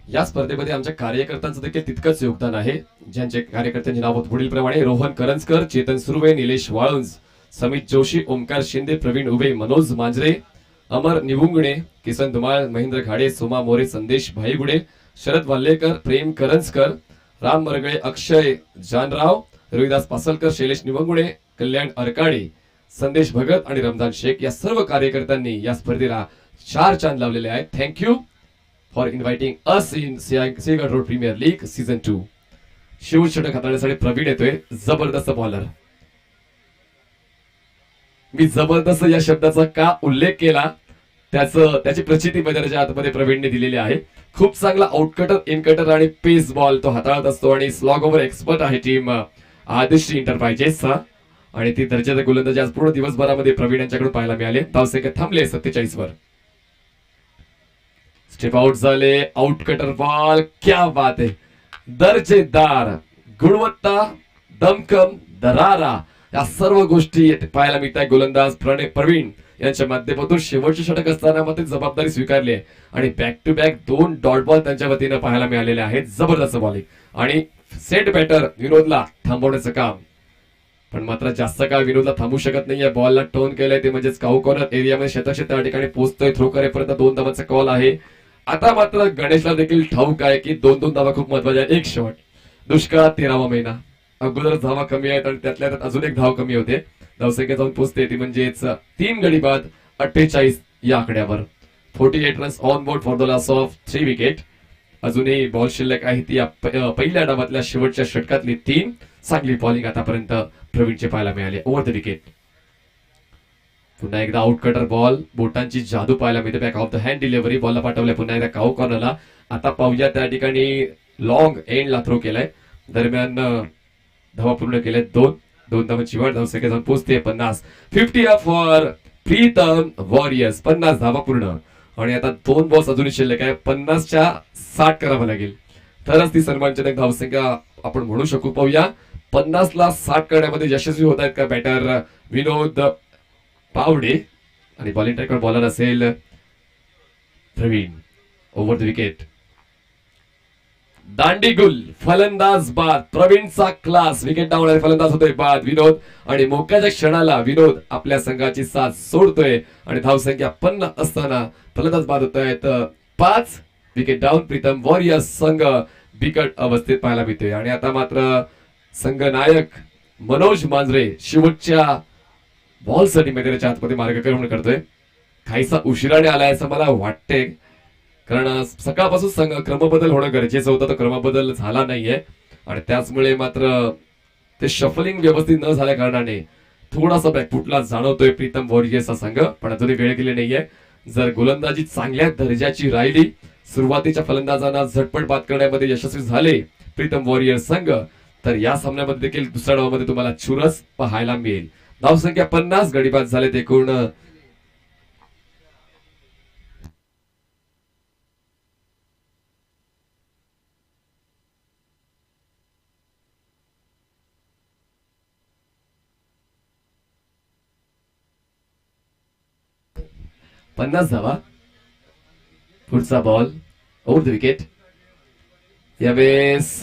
या स्पर्धेमध्ये आमच्या कार्यकर्त्यांचं देखील तितकंच योगदान आहे. ज्यांचे कार्यकर्त्यांची नाव पुढील प्रमाणे रोहन करंजकर, चेतन सुर्वे, निलेश वाळुंज, समित जोशी, ओमकार शिंदे, प्रवीण उभे, मनोज मांजरे, अमर निवुंगणे, किसन धुमाळ, महेंद्र घाडे, सोमा मोरे, संदेश भाईगुडे, शरद वाल्लेकर, प्रेम करंजकर, राम मरगळे, अक्षय जानराव, रोहिदास पासलकर, शैलेश निवंगुणे, कल्याण अरकाडे, संदेश भगत आणि रमजान शेख या सर्व कार्यकर्त्यांनी या स्पर्धेला 4 चांद लावलेले आहेत. Thank you for inviting us in Sinhagad road premier league season 2. शिव षटक हाताळण्यासाठी प्रवीण येतोय. जबरदस्त बॉलर. मी जबरदस्त या शब्दाचा का उल्लेख केला त्याची प्रचिती मैदानाच्या आतमध्ये प्रवीणने दिलेली आहे. खूप चांगला आउटकटर, इनकटर आणि पेस बॉल तो हाताळत असतो आणि स्लॉग ओव्हर एक्सपर्ट आहे टीम आदिश्री एंटरप्राइजेसचा आणि ती दर्जाचे गोलंदाजी आज पूर्ण दिवसभरामध्ये प्रवीण यांच्याकडून पाहायला मिळाले. धावसंख्या थांबले 47 वर. स्टेप आउट झाले. आउटकटर बॉल. क्या बात आहे. दर्जेदार गुणवत्ता, दमखम, दरारा या सर्व गोष्टी पाहायला मिळतात. गोलंदाज प्रवीण यांच्या माध्यमातून शेवटचे षटक असताना मात्र जबाबदारी स्वीकारली आहे आणि back to back 2 dot ball त्यांच्या वतीनं पाहायला मिळालेले आहेत. जबरदस्त बॉलिंग आणि सेट बॅटर विनोदला थांबवण्याचं काम. पण मात्र जास्त काळ विनोदला थांबू शकत नाहीये. बॉलला टर्न केलंय ते म्हणजेच काऊ कॉर्नर एरियामध्ये शेताक्षेत त्या ठिकाणी पोहोचतोय. थ्रो करेपर्यंत 2 धावांचा कॉल आहे. आता मात्र गणेशला देखील ठाऊक आहे की 2-2 धावा खूप महत्वाच्या आहेत. एक शॉट. दुष्काळात 13वा महिना. अगोदर धावा कमी आहेत आणि त्यातल्या त्यात अजून एक धाव कमी होते. धावसंख्या जाऊन पोहोचते ती म्हणजेच 3 गडी बाद 48 या आकड्यावर. 48 runs on board for the loss of 3 wicket. अजूनही बॉल शिल्लक आहे ती पहिल्या डावातल्या शेवटच्या षटकातली 3 चांगली बॉलिंग आतापर्यंत प्रवीणचे पाहायला मिळाली ओव्हर द विकेट. पुन्हा एकदा आउट कटर बॉल, बोटांची जादू पाहायला मिळते. Back of the hand delivery, बॉलला पाठवल्या पुन्हा एकदा काऊ कॉर्नरला. आता पाहूया त्या ठिकाणी लॉंग एंडला थ्रो केलाय. दरम्यान धावा पूर्ण केल्या 2 धावांची वाढ. धावसंख्या जाऊन पोहोचते 50. 50 फॉर प्रीतम वॉरियर्स. 50 धावा पूर्ण आणि आता 2 बॉल्स अजूनही शिल्लक आहे. 50च्या 60 करावं लागेल तरच ती सन्मानजनक धावसंख्या आपण म्हणू शकू. पाहूया 50ला 60 करण्यामध्ये यशस्वी होत आहेत का बॅटर विनोद पावडे. आणि बॉलिंग ट्रॅकवर बॉलर असेल प्रवीण. Over the wicket. दांडीगुल फलंदाज बाद. प्रवीणचा क्लास. विकेट डाऊन फलंदाज होतोय बाद विनोद. आणि मोक्याच्या क्षणाला विनोद आपल्या संघाची साथ सोडतोय आणि धावसंख्या 50 असताना फलंदाज बाद होत आहेत. 5 विकेट डाऊन. प्रीतम वॉरियर्स संघ बिकट अवस्थेत पाहायला मिळतोय. आणि आता मात्र संघ नायक मनोज मांजरे शेवटच्या बॉलसाठी मैदानाच्या आतमध्ये मार्गक्रमण करतोय. काहीसा उशिराने आलाय असं मला वाटते, कारण सकाळपासून संघ क्रमबदल होणं गरजेचं होतं. तो क्रमबदल झाला नाहीये आणि त्याचमुळे मात्र ते शफलिंग व्यवस्थित न झाल्या कारणाने थोडासा बॅकफुटला जाणवतोय प्रीतम वॉरियर्सचा संघ. पण अजूनही वेळ गेली नाहीये. जर गोलंदाजी चांगल्या दर्जाची राहिली, सुरुवातीच्या फलंदाजांना झटपट बाद करण्यामध्ये यशस्वी झाले प्रीतम वॉरियर्स संघ, तर या सामन्यामध्ये देखील दुसऱ्या डावामध्ये तुम्हाला चुरस पाहायला मिळेल. धावसंख्या 50 गडी बाद झालेत एकूण. पन्नास धावा. पुढचा बॉल ओव्हर द विकेट. यावेळेस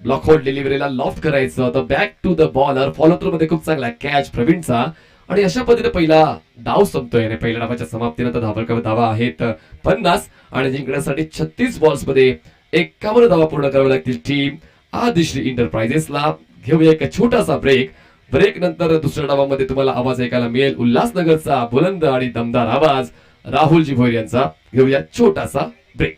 ब्लॉक होल्ड डिलिव्हरीला लॉफ्ट करायचं होतं. Back to the bowler. Follow through मध्ये खूप चांगला कॅच प्रवीणचा. आणि अशा पद्धतीने पहिला डाव संपतोय. आणि पहिल्या डावाच्या समाप्तीनंतर धावा आहेत 50 आणि जिंकण्यासाठी 36 बॉल्स मध्ये 51 धावा पूर्ण कराव्या लागतील टीम आदिश्री एंटरप्राइजेसला. घेऊया एक छोटासा ब्रेक. ब्रेक नंतर दुसऱ्या डावामध्ये तुम्हाला आवाज ऐकायला मिळेल उल्हासनगरचा बुलंद आणि दमदार आवाज राहुलजी भोईर यांचा. घेऊया छोटासा ब्रेक.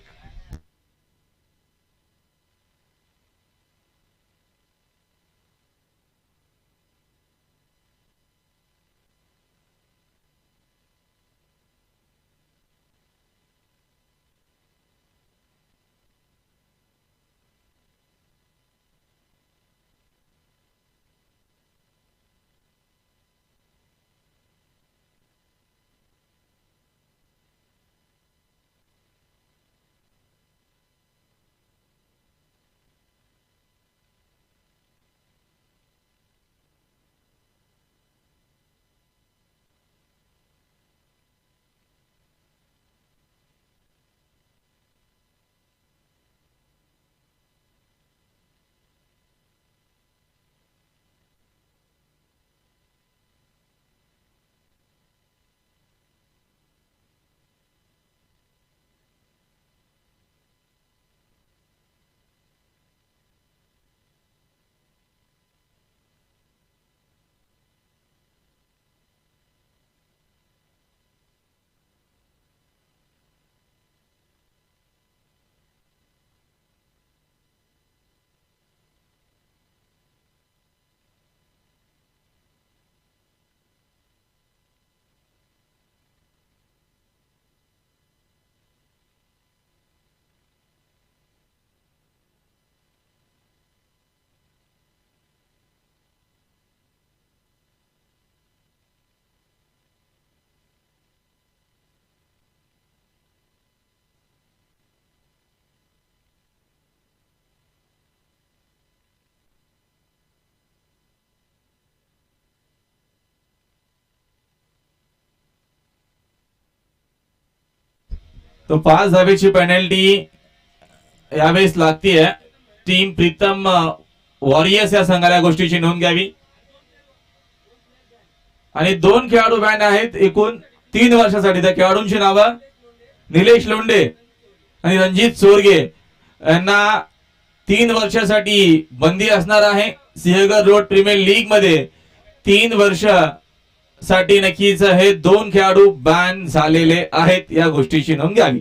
तो 5 धावेची पेनल्टी यावेळेस लागतीये टीम प्रीतम वॉरियर्स या संघाला गोष्टीची नोंद घ्यावी. आणि 2 खेळाडू बॅन आहेत एकूण 3 वर्षासाठी. त्या खेळाडूंची नावं निलेश लोंढे आणि रणजित चोरगे यांना 3 वर्षासाठी बंदी असणार आहे. सिंहगड रोड प्रीमियर लीग मध्ये 3 वर्ष साठी नक्कीच हे 2 खेळाडू बॅन झालेले आहेत, या गोष्टीची नोंद घ्यावी.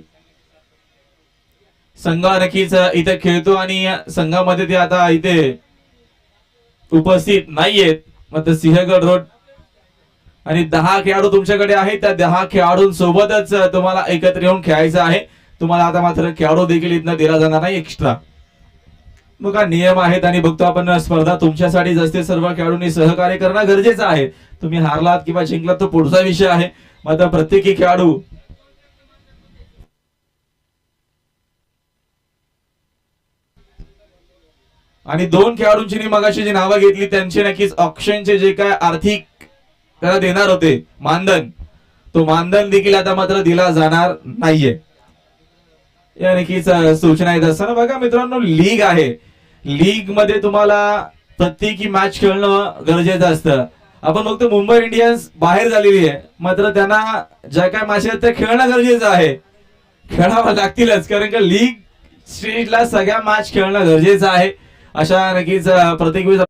संघ नक्कीच इथे खेळतो आणि या संघामध्ये ते आता इथे उपस्थित नाहीयेत. मात्र सिंहगड रोड आणि 10 खेळाडू तुमच्याकडे आहेत, त्या 10 खेळाडूंसोबतच तुम्हाला एकत्र येऊन खेळायचं आहे. तुम्हाला आता मात्र खेळाडू देखील इथनं दिला जाणार नाही एक्स्ट्रा. मग हा नियम आहेत आणि बघतो आपण स्पर्धा तुमच्यासाठीच असते. सर्व खेळाडूंनी सहकार्य करणं गरजेचं आहे. तुम्ही हारलात किंवा जिंकलात तो पुढचा विषय आहे. मात्र प्रत्येकी खेळाडू आणि 2 खेळाडूंची मी मगाशी जी नावं घेतली त्यांची नक्कीच ऑप्शनचे जे काय आर्थिक त्याला देणार होते मानधन, तो मानधन देखील आता मात्र दिला जाणार नाहीये. या नक्कीच सूचना येत असताना बघा मित्रांनो, लीग आहे. लीग मध्ये तुम्हाला प्रत्येकी मॅच खेळणं गरजेचं असतं. आपण बघतो मुंबई इंडियन्स बाहेर झालेली आहे, मात्र त्यांना ज्या काय मॅच आहेत त्या खेळणं गरजेचं आहे. खेळावं लागतीलच, कारण का लीग स्टेजला सगळ्या मॅच खेळणं गरजेचं आहे. अशा नक्कीच प्रत्येक वेळेस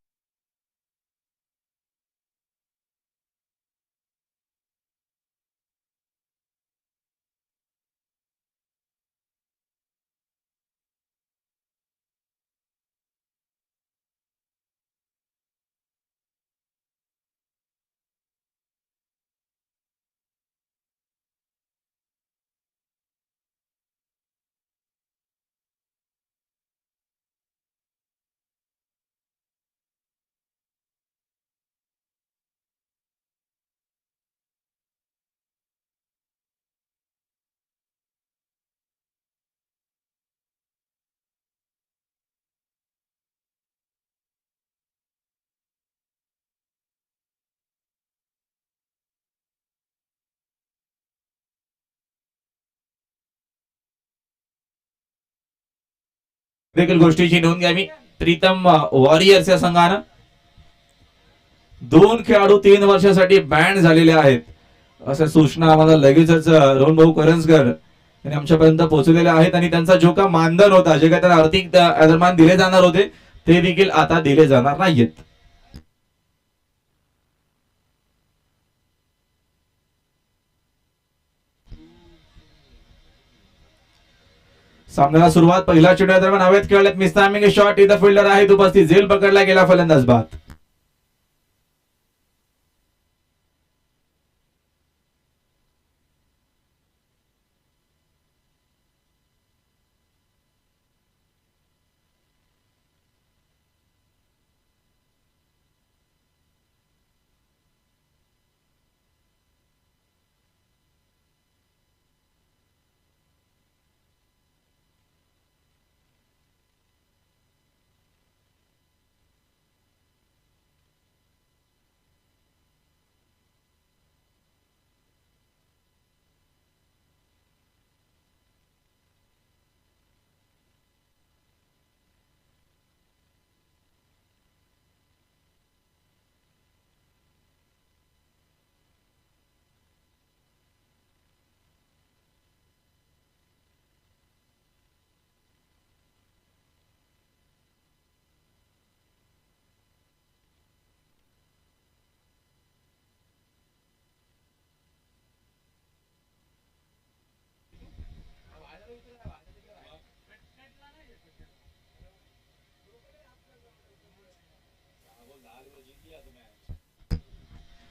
देखील गोष्टीची नोंद घ्यावी. प्रीतम वॉरियर्स या संघानं 2 खेळाडू 3 वर्षासाठी बॅन झालेले आहेत, अशा सूचना आम्हाला लगेचच रोहन भाऊ करंजकर यांनी आमच्यापर्यंत पोहोचलेल्या आहेत. आणि त्यांचा जो का मानधन होता, जे काय त्यांना आर्थिक दरम्यान दिले जाणार होते, ते देखील आता दिले जाणार नाहीयेत. सामन्याला सुरुवात पहिल्या चेंडू दरम्यान हवेत खेळल्यात मिस्टायमिंग शॉट. इथं फिल्डर आहेत उपस्थित, झेल पकडला गेला, फलंदाज बाद.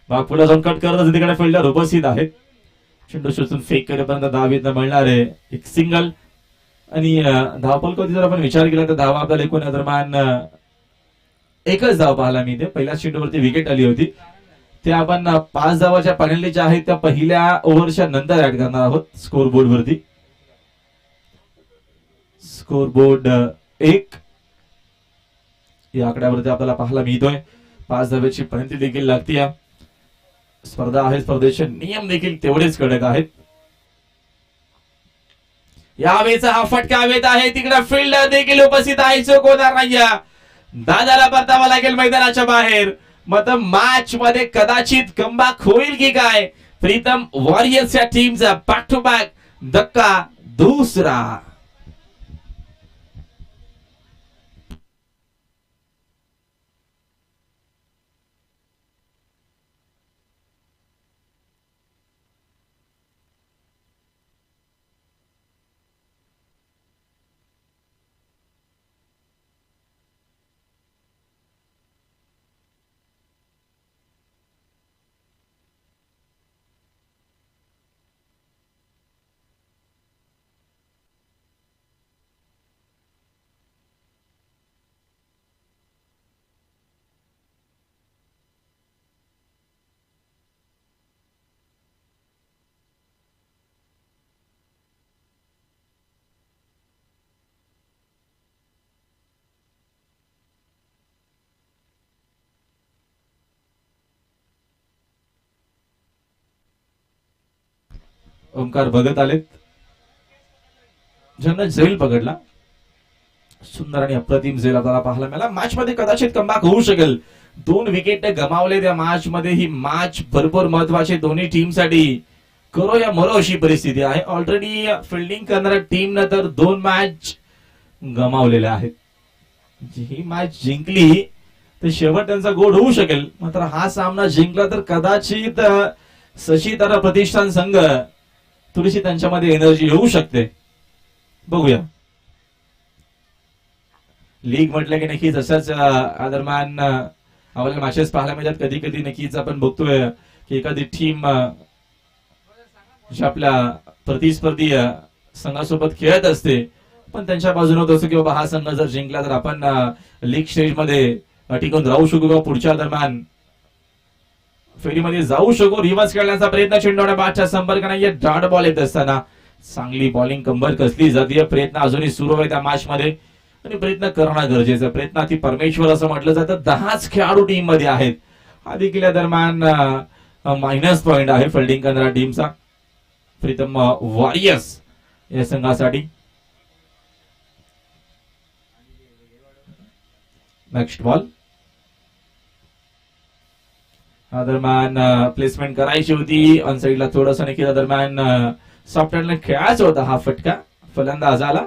भाग पुढे जाऊन कट करत तिकडे फिल्डर उपस्थित आहेत. चेंडू शोधून फेक करेपर्यंत धाव मिळणार आहे एक सिंगल. आणि धावफलकावरती जर आपण विचार केला तर धावा आपल्याला एकूण दरम्यान एकच धाव पाहायला मिळते. पहिल्या चेंडूवरती विकेट आली होती, ते आपण 5 धावाच्या पेनल्टी ज्या आहेत त्या पहिल्या ओव्हरच्या नंतर ऍड करणार आहोत स्कोर बोर्ड वरती. स्कोर बोर्ड 1 या आकड्यावरती आपल्याला पाहायला मिळतोय. 5 धावेची पेनल्टी देखील लागते. स्पर्धा आहे, स्पर्धेचे नियम देखील तेवढेच कडक आहेत. यावेळेचा हा फटका हवेत आहे, तिकडे फिल्डर देखील उपस्थित आहे, चूक होणार नाही. दादाला परतावा लागेल मैदानाच्या बाहेर. मग मॅच मध्ये कदाचित कमबॅक होईल की काय. प्रीतम वॉरियर्सच्या टीमचा बॅक टू बॅक धक्का दुसरा. ओमकार भगत आलेत. ज्यांना झेल पकडला, सुंदर आणि अप्रतिम झेल आपल्याला पाहायला मिळाला. मॅच मध्ये कदाचित कमबॅक होऊ शकेल. 2 विकेट गमावले त्या मॅच मध्ये. ही मॅच भरपूर महत्वाची दोन्ही टीम साठी. करो या मरो अशी परिस्थिती आहे. ऑलरेडी फिल्डिंग करणाऱ्या टीमनं तर 2 मॅच गमावलेल्या आहेत. ही मॅच जिंकली तर शेवट त्यांचा गोड होऊ शकेल. मात्र हा सामना जिंकला तर कदाचित शशी तारा प्रतिष्ठान संघ थोडीशी त्यांच्यामध्ये एनर्जी येऊ शकते. बघूया. लीग म्हटलं की नक्कीच अशाच दरम्यान आपल्याला मॅचेस पाहायला मिळतात. कधी कधी नक्कीच आपण बघतोय की एखादी टीम जी आपल्या प्रतिस्पर्धी संघासोबत खेळत असते, पण त्यांच्या बाजूने होत असं की बाबा हा संघ जर जिंकला तर आपण लीग स्टेज मध्ये टिकून राहू शकू किंवा पुढच्या दरम्यान फेरीमध्ये जाऊ शकू. रिव्हर्स खेळण्याचा प्रयत्न, चेंडूच्या बॅटच्या संपर्क नाहीये. डॉट बॉल येत असताना चांगली बॉलिंग कंबर कसली जाते. प्रयत्न अजूनही सुरू आहे त्या मॅच मध्ये आणि प्रयत्न करणं गरजेचं. प्रयत्न अति परमेश्वर असं म्हटलं जातं. 10च खेळाडू टीम मध्ये आहेत. हा देखील या दरम्यान मायनस पॉइंट आहे फिल्डिंग करणाऱ्या टीमचा. प्रीतम वॉरियर्स या संघासाठी. Next ball. हा दरम्यान प्लेसमेंट करायची होती ऑन साईडला. थोडंसं नक्की दरम्यान सॉफ्ट हँडला खेळायचा होता. हा फटका फलंदाज आला.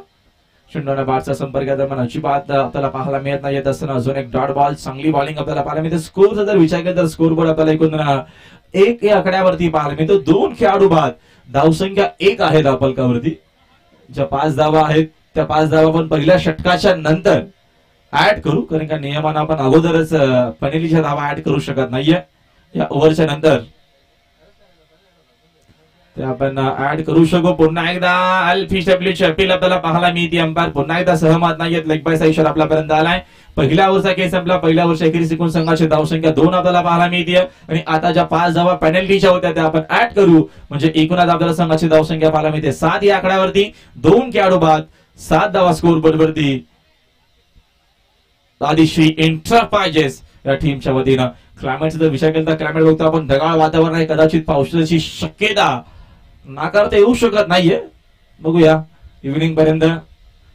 चेंडूच्या बॅटचा संपर्क दरम्यान अजिबात आपल्याला पाहायला मिळत नाही. येत असताना अजून एक डॉट बॉल. चांगली बॉलिंग आपल्याला पाहायला मिळते. स्कोरचा जर विचार केला तर स्कोर बोर्ड आपल्याला एकूण 1 या आकड्यावरती पाहायला मिळतो. 2 खेळाडू बाद. धावसंख्या 1 आहे धावफलकावरती. ज्या 5 धावा आहेत त्या 5 धावा आपण पहिल्या षटकाच्या नंतर ऍड करू, कारण का नियमानं आपण अगोदरच पेनल्टीच्या धावा ऍड करू शकत नाहीये. या ओव्हरच्या नंतर ते आपण ऍड करू शकू. पुन्हा एकदा एलपीडब्ल्यूची अपील आपल्याला पाहायला मिळते. अंपायर पुन्हा एकदा सहमत नाहीयेत. लेग बायचा इशारा आपल्यापर्यंत आलाय. पहिल्या ओव्हरचा केस संपला. पहिल्या ओव्हरच्या एकेरी एकूण संघाची धावसंख्या 2 आपल्याला पाहायला मिळते आणि आता ज्या 5 धावा पेनल्टीच्या होत्या त्या आपण ऍड करू, म्हणजे एकूणच आपल्याला संघाची धावसंख्या पाहायला मिळते 7 या आकड्यावरती. 2 खेळाडू बाद, 7 धावा स्कोर बोर्डवरती. आदिश्री एंटरप्राइजेस या टीमच्या वतीनं. क्लायमेटचा जर विचार केला तर क्लायमेट बघतो आपण ढगाळ वातावरण आहे. कदाचित पावसाची शक्यता नाकारता येऊ शकत नाहीये. बघूया इव्हिनिंग पर्यंत.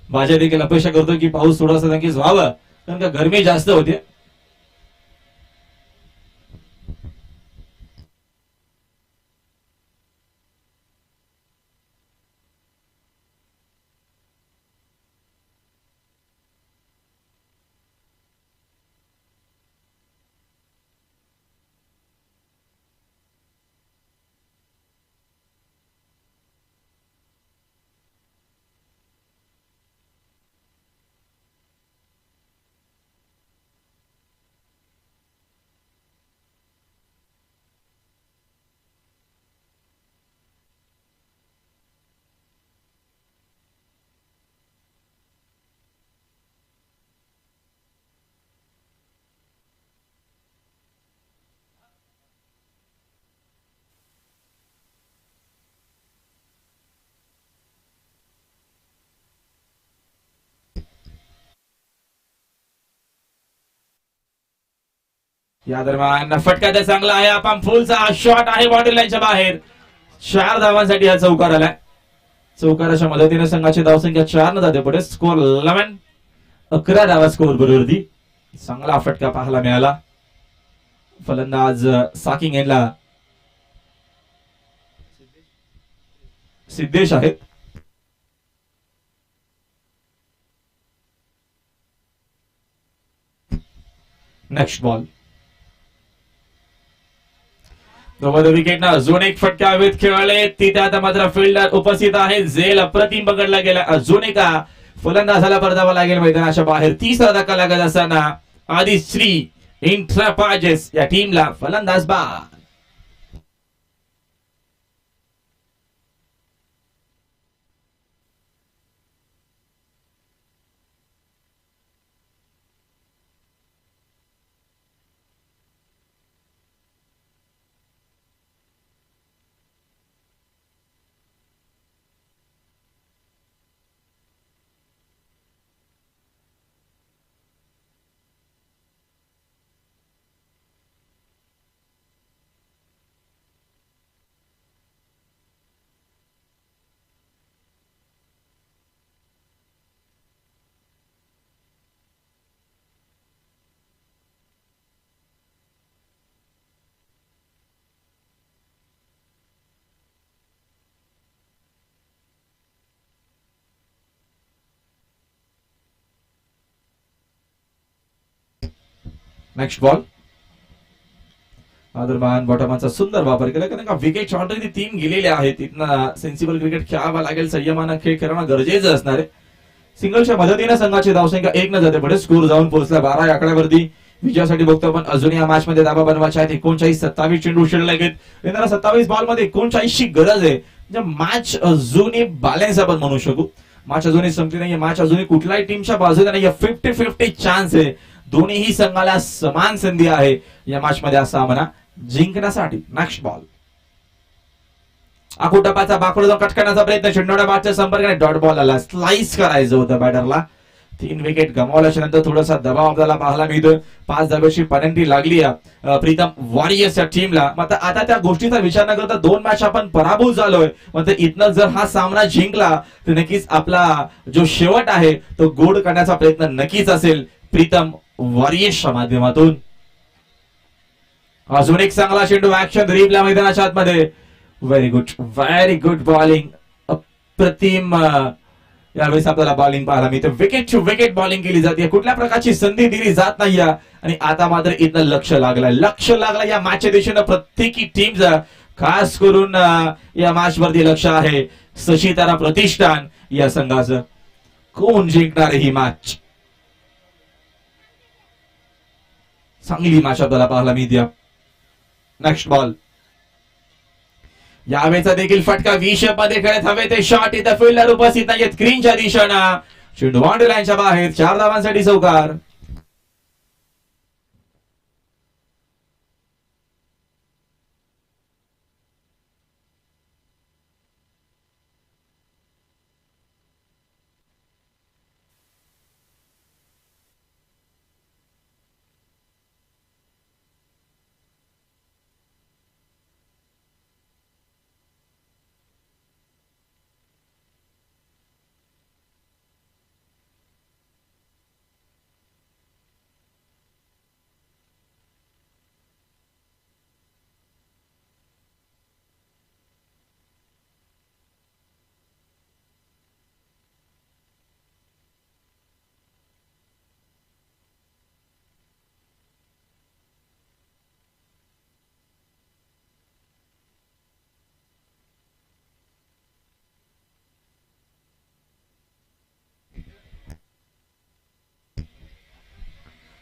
माझ्या देखील अपेक्षा करतो की पाऊस थोडासा नक्कीच व्हावं, कारण का गरमी जास्त होते. या दरम्यान फटका तर चांगला आहे. आपण फुलचा शॉट आहे बाउंड्री लाईनच्या बाहेर. 4 धावांसाठी हा चौकार आलाय. चौकाराच्या मदतीने संघाची धावसंख्या 4 न जाते पुढे. स्कोर 11. 11 धावा स्कोर बरोबरती. चांगला फटका पाहायला मिळाला. फलंदाज साकिंग यांना सिद्धेश आहेत. Next ball. विकेट ना अजून एक फटका हवेत खेळले. तिथे आता मात्र फिल्डर उपस्थित आहे. झेल अप्रतिम पकडला गेला. अजून एका फलंदाजाला परतावा लागेल मैदानाच्या बाहेर. 3रा धक्का लागत असताना आदिश्री एंटरप्राइजेस या टीमला फलंदाज बाद. Next ball. आदरमान बॉटमाचा सुंदर वापर केला, कारण का विकेट ऑलरेडी 3 गेलेले आहेत. तिथनं सेन्सिबल क्रिकेट खेळावा लागेल, संयमानं खेळ खेळणं गरजेचं असणार आहे. सिंगलच्या मदतीने संघाची धावसंख्या 1 न जाते पुढे स्कोर जाऊन पोहोचला 12 या आकड्यावरती. विजयासाठी बघतो आपण अजून या मॅच मध्ये दाबा बनवायचे आहेत. 39-27 चेंडू शिल्लक आहेत. येणाऱ्या 27 बॉल मध्ये 39 ची गरज आहे. म्हणजे मॅच अजूनही बॅलन्स आपण म्हणू शकू. मॅच अजूनही संपली नाहीये. मॅच अजूनही कुठल्याही टीमच्या बाजूने नाहीये. 50-50 चान्स आहे. दोन्हीही संघाला समान संधी आहे या मॅच मध्ये हा सामना जिंकण्यासाठी. Next ball. आकुटपाचा बाकडू जाऊन कट करण्याचा प्रयत्न. चेंडूच्या बाटच्या संपर्काने डॉट बॉल आला. स्लाइस करायचं होतं बॅटरला. 3 विकेट गमावल्याच्या नंतर थोडासा दबाव आपल्याला पाहायला मिळतोय. 5 धावेची पेनल्टी लागली प्रीतम वॉरियर्सच्या टीमला. मात्र आता त्या गोष्टीचा विचार न करता 2 मॅच आपण पराभूत झालोय. मात्र इथनं जर हा सामना जिंकला तर नक्कीच आपला जो शेवट आहे तो गोड करण्याचा प्रयत्न नक्कीच असेल प्रीतम वॉरियर्सच्या माध्यमातून. अजून एक चांगला चेंडू ऍक्शन ड्रीपला मैदानाच्या आतमध्ये. Very good bowling. अप्रतिम यावेळेस आपल्याला बॉलिंग पाहायला मिळते. विकेट टू विकेट बॉलिंग केली जाते. कुठल्या प्रकारची संधी दिली जात नाही. आणि आता मात्र इथं लक्ष लागलं या मॅचच्या दिशेनं प्रत्येकी टीमचं. खास करून या मॅच वरती लक्ष आहे शशीतारा प्रतिष्ठान या संघाचं. कोण जिंकणार ही मॅच. चांगली मॅच आपल्याला पाहायला मिळते. Next ball. यावेळेचा देखील फटका विषय मध्ये खेळत हवे ते शॉट. इथं फिल्डर उपस्थित नाहीयेत ग्रीनच्या दिशेनं. चेंडू बाउंड्री लाईनच्या बाहेर. 4 धावांसाठी चौकार.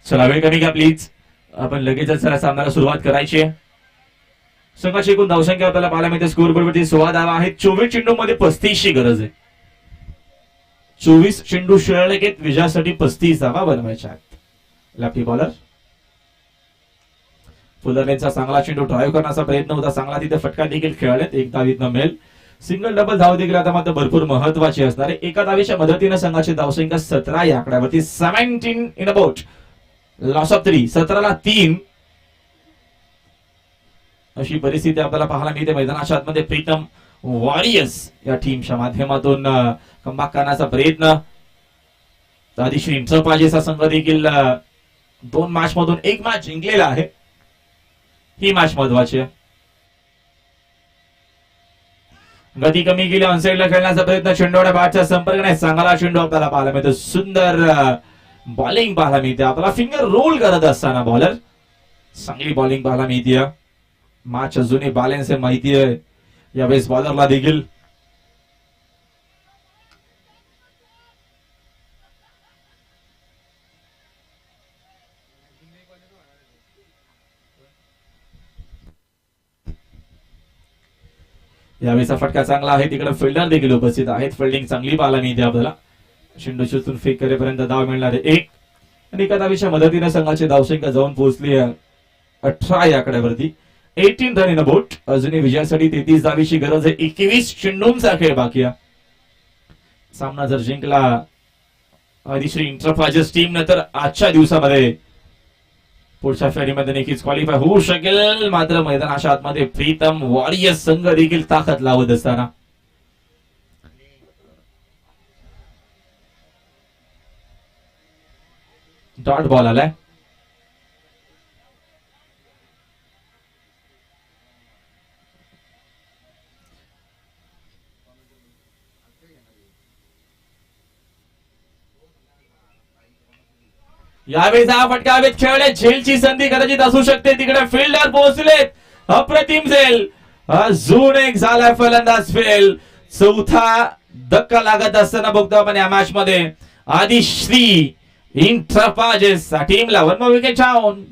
चला वेळ कमी घ्या प्लीज. आपण लगेचच सामन्याला सुरुवात करायची आहे. संघाची एकूण धावसंख्या आपल्याला पाहायला मिळते. स्कोर बोर्डवरती 16 धावा आहेत. 24 चेंडू मध्ये 35 ची गरज आहे. 24 चेंडू शिल्लक आहेत. विजयासाठी 35 धावा बनवायच्या आहेत. लेफ्टी बॉलर फुलरनेचा चांगला चेंडू ड्राईव्ह करण्याचा प्रयत्न होता. चांगला तिथे फटका देखील खेळलेत. एक धावीतनं मेल. सिंगल डबल धाव देखील आता मात्र भरपूर महत्वाची असणार आहे. एका धावेच्या मदतीने संघाची धावसंख्या 17 या आकड्यावरती. 17 इन अबाउट. Loss of 3. 17 ला 3 अशी परिस्थिती आपल्याला पाहायला मिळते मैदानाच्या आतमध्ये. प्रीतम वॉरियर्स या टीमच्या माध्यमातून कमबॅक करण्याचा प्रयत्न. आदिश्री इंटरपाजेचा संघ देखील 2 मॅच मधून 1 मॅच जिंकलेला आहे. ही मॅच महत्वाची आहे. गती कमी केली. ऑनसाइडला खेळण्याचा प्रयत्न. चेंडूच्या बॅटच्या संपर्काने चांगला चेंडू आपल्याला पाहायला मिळतो. सुंदर बॉलिंग पाहायला मिळते. आपला फिंगर रोल करत असताना बॉलर चांगली बॉलिंग पाहायला मिळते. मॅच अजूनही बॅलन्स आहे माहिती आहे यावेळेस बॉलरला देखील. यावेळेचा फटका चांगला आहे. तिकडे फिल्डर देखील उपस्थित आहेत. फिल्डिंग चांगली पाहायला मिळते आपल्याला. चेंडूतून फेक करेपर्यंत धाव मिळणार आहे 1. आणि एका धावेच्या मदतीने संघाची धावसंख्या जाऊन पोहोचली 18 या आकड्यावरती. 18 रन इन अबाउट. अजूनही विजयासाठी 33 धावेची गरज आहे. 21 चेंडूंचा खेळ बाकी आहे. सामना जर जिंकला आदिश्री इंटरप्राइजेस टीम तर आजच्या दिवसामध्ये पुढच्या फेरीमध्ये नक्कीच क्वालिफाय होऊ शकेल. मात्र मैदानाच्या आतमध्ये प्रीतम वॉरियर्स संघ देखील ताकद लावत असताना डॉट बॉल आलाय. यावेळेस हा फटका हवेत खेळले, झेलची संधी कदाचित असू शकते, तिकडे फिल्डर पोहोचलेत, अप्रतिम झेल. अजून एक झालाय फलंदाज फेल. चौथा धक्का लागत असताना बघतो आपण या मॅच मध्ये. आदिश्री इंटरपाजेस टीमला 1 more विकेट डाऊन.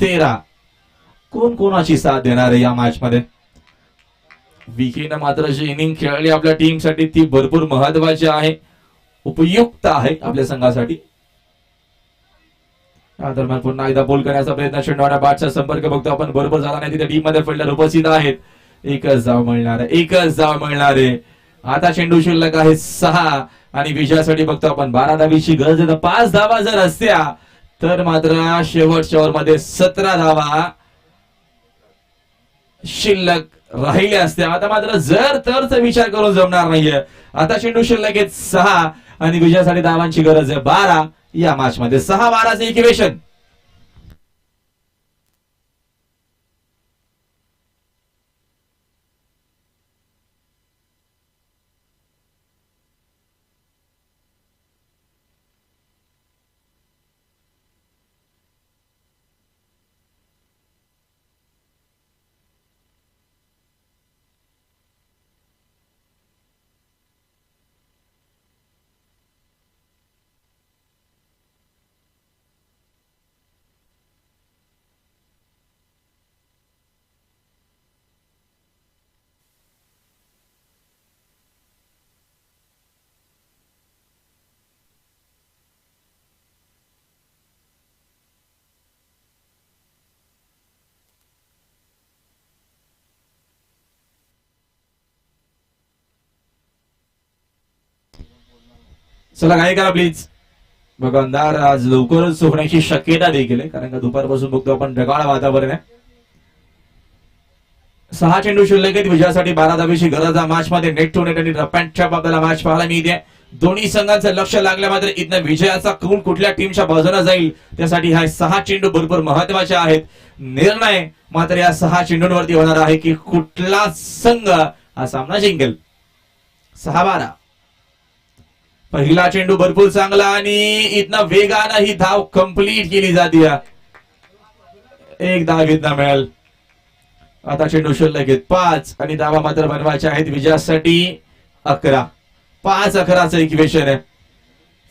13. कोण कोणाची साथ देणार आहे या मॅच मध्ये? विकेनं मात्र जी इनिंग खेळली आपल्या टीमसाठी ती भरपूर महत्वाची आहे, उपयुक्त आहे आपल्या संघासाठी. या दरम्यान पुन्हा एकदा बोल करण्याचा प्रयत्न, चेंडूला बॅटचा संपर्क बघतो आपण, बरोबर झाला नाही. तिथे टीम मध्ये फिल्डर उपस्थित आहेत. एकच धाव मिळणार आहे, एकच धाव मिळणार आहे. आता चेंडू शिल्लक आहे 6 आणि विजयासाठी बघतो आपण 12 धावीची गरज आहे. 5 धावा जर असत्या तर मात्र शेवटच्या ओव्हर मध्ये 17 धावा शिल्लक राहिल्या असत्या. आता मात्र जर तरचा विचार करून जमणार नाहीये. आता चेंडू शिल्लक आहेत 6 आणि विजयासाठी धावांची गरज आहे 12. या मॅच मध्ये 6-12चे इक्वेशन. चला काय करा प्लीज. बघा अंधार आज लवकरच होण्याची शक्यता देखील आहे, कारण का दुपारपासून बघतो आपण ढगाळ वातावरण आहे. 6 चेंडू शिल्लक आहेत, विजयासाठी 12 धावेची गरज आहे. मॅच मध्ये नेट टू नेट आणि रफ अँड टफ आपल्याला मॅच पाहायला मिळते. दोन्ही संघांचं लक्ष लागल्या मात्र इथनं विजयाचा कौल कुठल्या टीमच्या बाजूने जाईल त्यासाठी हा 6 चेंडू भरपूर महत्वाचे आहेत. निर्णय मात्र या 6 चेंडूंवरती होणार आहे की कुठला संघ हा सामना जिंकेल. 6-12. पहिला चेंडू भरपूर चांगला आणि इथनं वेगानं ही धाव कंप्लीट केली जाते. एक धाव इथनं मिळेल. आता चेंडू शिल्लक आहेत 5 आणि धावा मात्र बनवायच्या आहेत विजयासाठी 11. 5-11चं इक्वेशन आहे.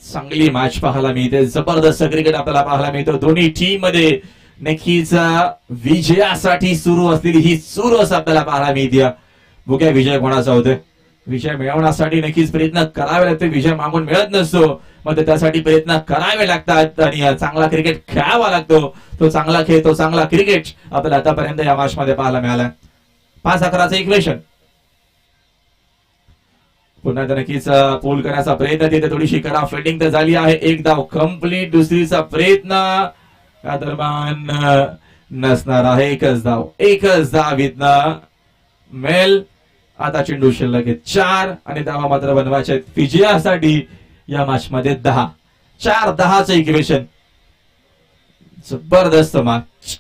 चांगली मॅच पाहायला मिळते, जबरदस्त क्रिकेट आपल्याला पाहायला मिळतं. दोन्ही टीम मध्ये नक्कीच विजयासाठी सुरू असलेली ही चुरस आपल्याला पाहायला मिळते. बघूया विजय कोणाचा होतोय. विजय मिळवण्यासाठी नक्कीच प्रयत्न करावे लागते. विजय मागून मिळत नसतो, मग त्यासाठी प्रयत्न करावे लागतात आणि चांगला क्रिकेट खेळावा लागतो. तो चांगला खेळ, तो चांगला क्रिकेट आपल्याला आतापर्यंत या मॅच मध्ये पाहायला मिळाला. 5-11चं इक्वेशन. पुन्हा नक्कीच पोल करण्याचा प्रयत्न, तिथे थोडीशी करा फिल्डिंग तर झाली आहे. एक धाव कंप्लीट, दुसरीचा प्रयत्न या दरम्यान नसणार आहे. एकच धाव इथनं मेल. आता चेंडू शिल्लक आहे 4 आणि धावा मात्र बनवायचे आहेत विजयासाठी या मॅच मध्ये 10. 4-10चं इक्वेशन. जबरदस्त मॅच,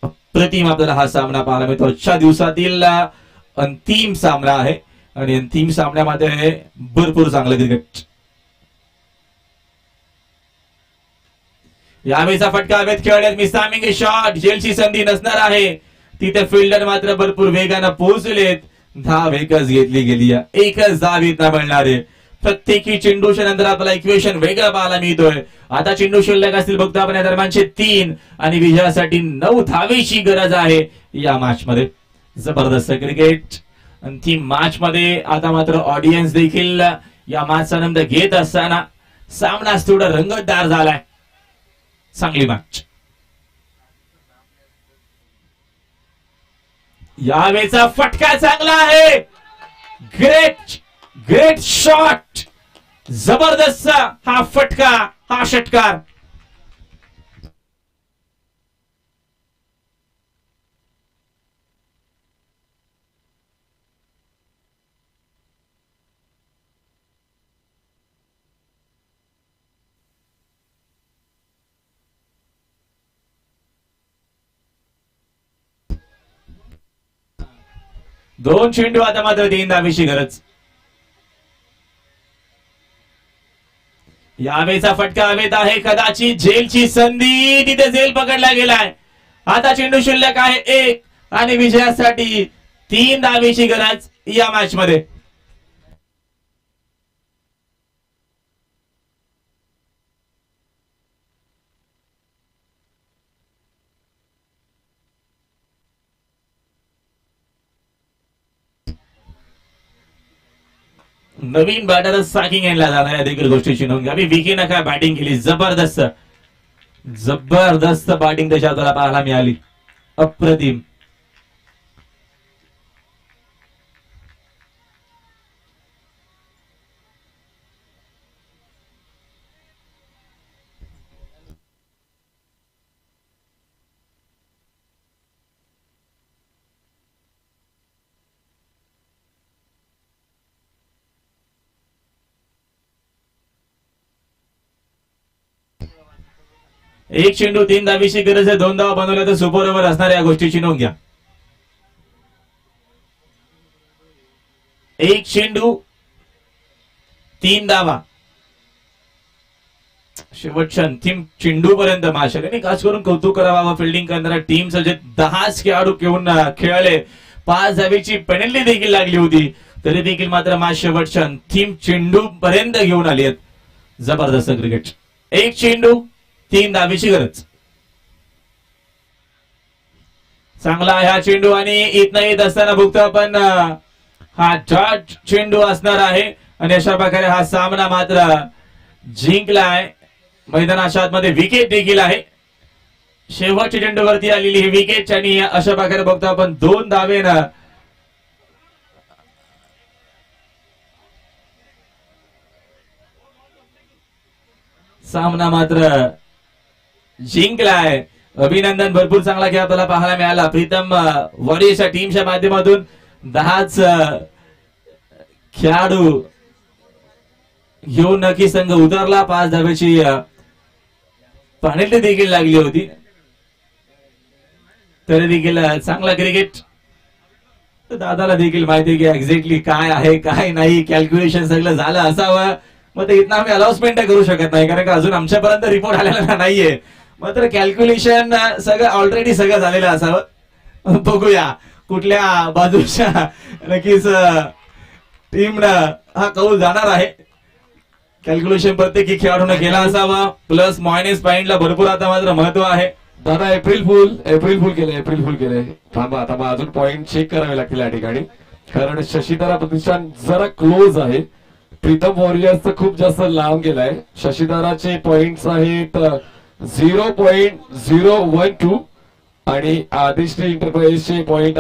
अप्रतिम आपल्याला हा सामना पाहायला मिळतो. आजच्या दिवसातील अंतिम सामना आहे आणि अंतिम सामन्यामध्ये भरपूर चांगलं क्रिकेट. यावेळीचा फटका हवेत खेळण्यात मिसामिंग शॉट, जेलची संधी नसणार आहे. तिथे फिल्डर मात्र भरपूर वेगानं पोहोचलेत. धाव एकच घेतली गेली, एकच धाव इथं मिळणार आहे. प्रत्येकी चेंडूच्या नंतर आपल्याला इक्वेशन वेगळं पाहायला मिळतोय. आता चेंडू शिल्लक असतील बघतो आपण या दरम्यानचे 3 आणि विजयासाठी 9 धावेची गरज आहे या मॅच मध्ये. जबरदस्त क्रिकेट अंतिम मॅच मध्ये. आता मात्र ऑडियन्स देखील या मॅचचा आनंद घेत असताना सामना थोडा रंगतदार झालाय. चांगली मॅच. यावेळेचा फटका चांगला आहे. Great shot. जबरदस्त हा फटका, हा षटकार. दोन चेंडू आता मात्र 3 धावेची गरज. यावेळेचा फटका हवेत आहे, कदाचित झेलची संधी. तिथे झेल पकडला गेलाय. आता चेंडू शिल्लक आहे 1 आणि विजयासाठी 3 धावेची गरज या मॅच मध्ये. नवीन बॅटर साकिंग यायला जाणार या देखील गोष्टीची नोंद घ्यावी. विकीनं काय बॅटिंग केली, जबरदस्त जबरदस्त बॅटिंग त्याच्या हाताला पाहायला मिळाली, अप्रतिम. एक चेंडू 3 धावीची गरज आहे, 2 धावा बनवल्या तर सुपर ओव्हर असणार या गोष्टीची नोंद घ्या. एक चेंडू 3 धावा, शेवटच्या अंतिम चेंडू पर्यंत माशाने खास करून कौतुक करावा फिल्डिंग करणाऱ्या टीमचं जे 10 खेळाडू घेऊन खेळले. 5 धावेची पेनल्टी देखील लागली होती, तरी देखील मात्र माश शेवटच्या अंतिम चेंडू पर्यंत घेऊन आली आहेत. जबरदस्त क्रिकेट. एक चेंडू 3 धावेची गरज. चांगला ह्या चेंडू आणि इथनं येत असताना बघतो पण हा जॉर्ज चेंडू असणार आहे आणि अशा प्रकारे हा सामना मात्र जिंकलाय. मैदानाच्या आतमध्ये विकेट देखील आहे. शेवटच्या चेंडूवरती आलेली ही विकेट आणि अशा प्रकारे बघतो आपण 2 धावेनं सामना मात्र जिंकलाय. अभिनंदन. भरपूर चांगला खेळ आपल्याला पाहायला मिळाला. प्रीतम वॉरियर्सच्या टीमच्या माध्यमातून 10च खेळाडू घेऊन नक्की संघ उतरला. 5 धावेची पेनल्टी देखील लागली होती, तरी देखील चांगला क्रिकेट. दादाला देखील माहिती की एक्झॅक्टली काय आहे काय नाही, कॅल्क्युलेशन सगळं झालं असावं. मग ते इथं आम्ही अनाउन्समेंट करू शकत नाही कारण का अजून आमच्यापर्यंत रिपोर्ट आलेला नाहीये. मात्र कॅल्क्युलेशन सगळं ऑलरेडी सगळं झालेलं असावं. बघूया कुठल्या बाजूच्या नक्कीच टीमनं हा कौल जाणार आहे. कॅल्क्युलेशन प्रत्येकी खेळाडूने केला असावा. प्लस मायनस पॉइंटला भरपूर आता मात्र महत्व आहे. दादा एप्रिल फुल केले. थांबा आता मग अजून पॉइंट चेक करावे लागतील या ठिकाणी, कारण शशीधरा प्रतिष्ठान जरा क्लोज आहे. प्रीतम वॉरियर्सचं खूप जास्त लांब गेलाय. शशीधराचे पॉइंट आहेत 0.012 आणि आदिश्री इंटरप्राइजचे पॉइंट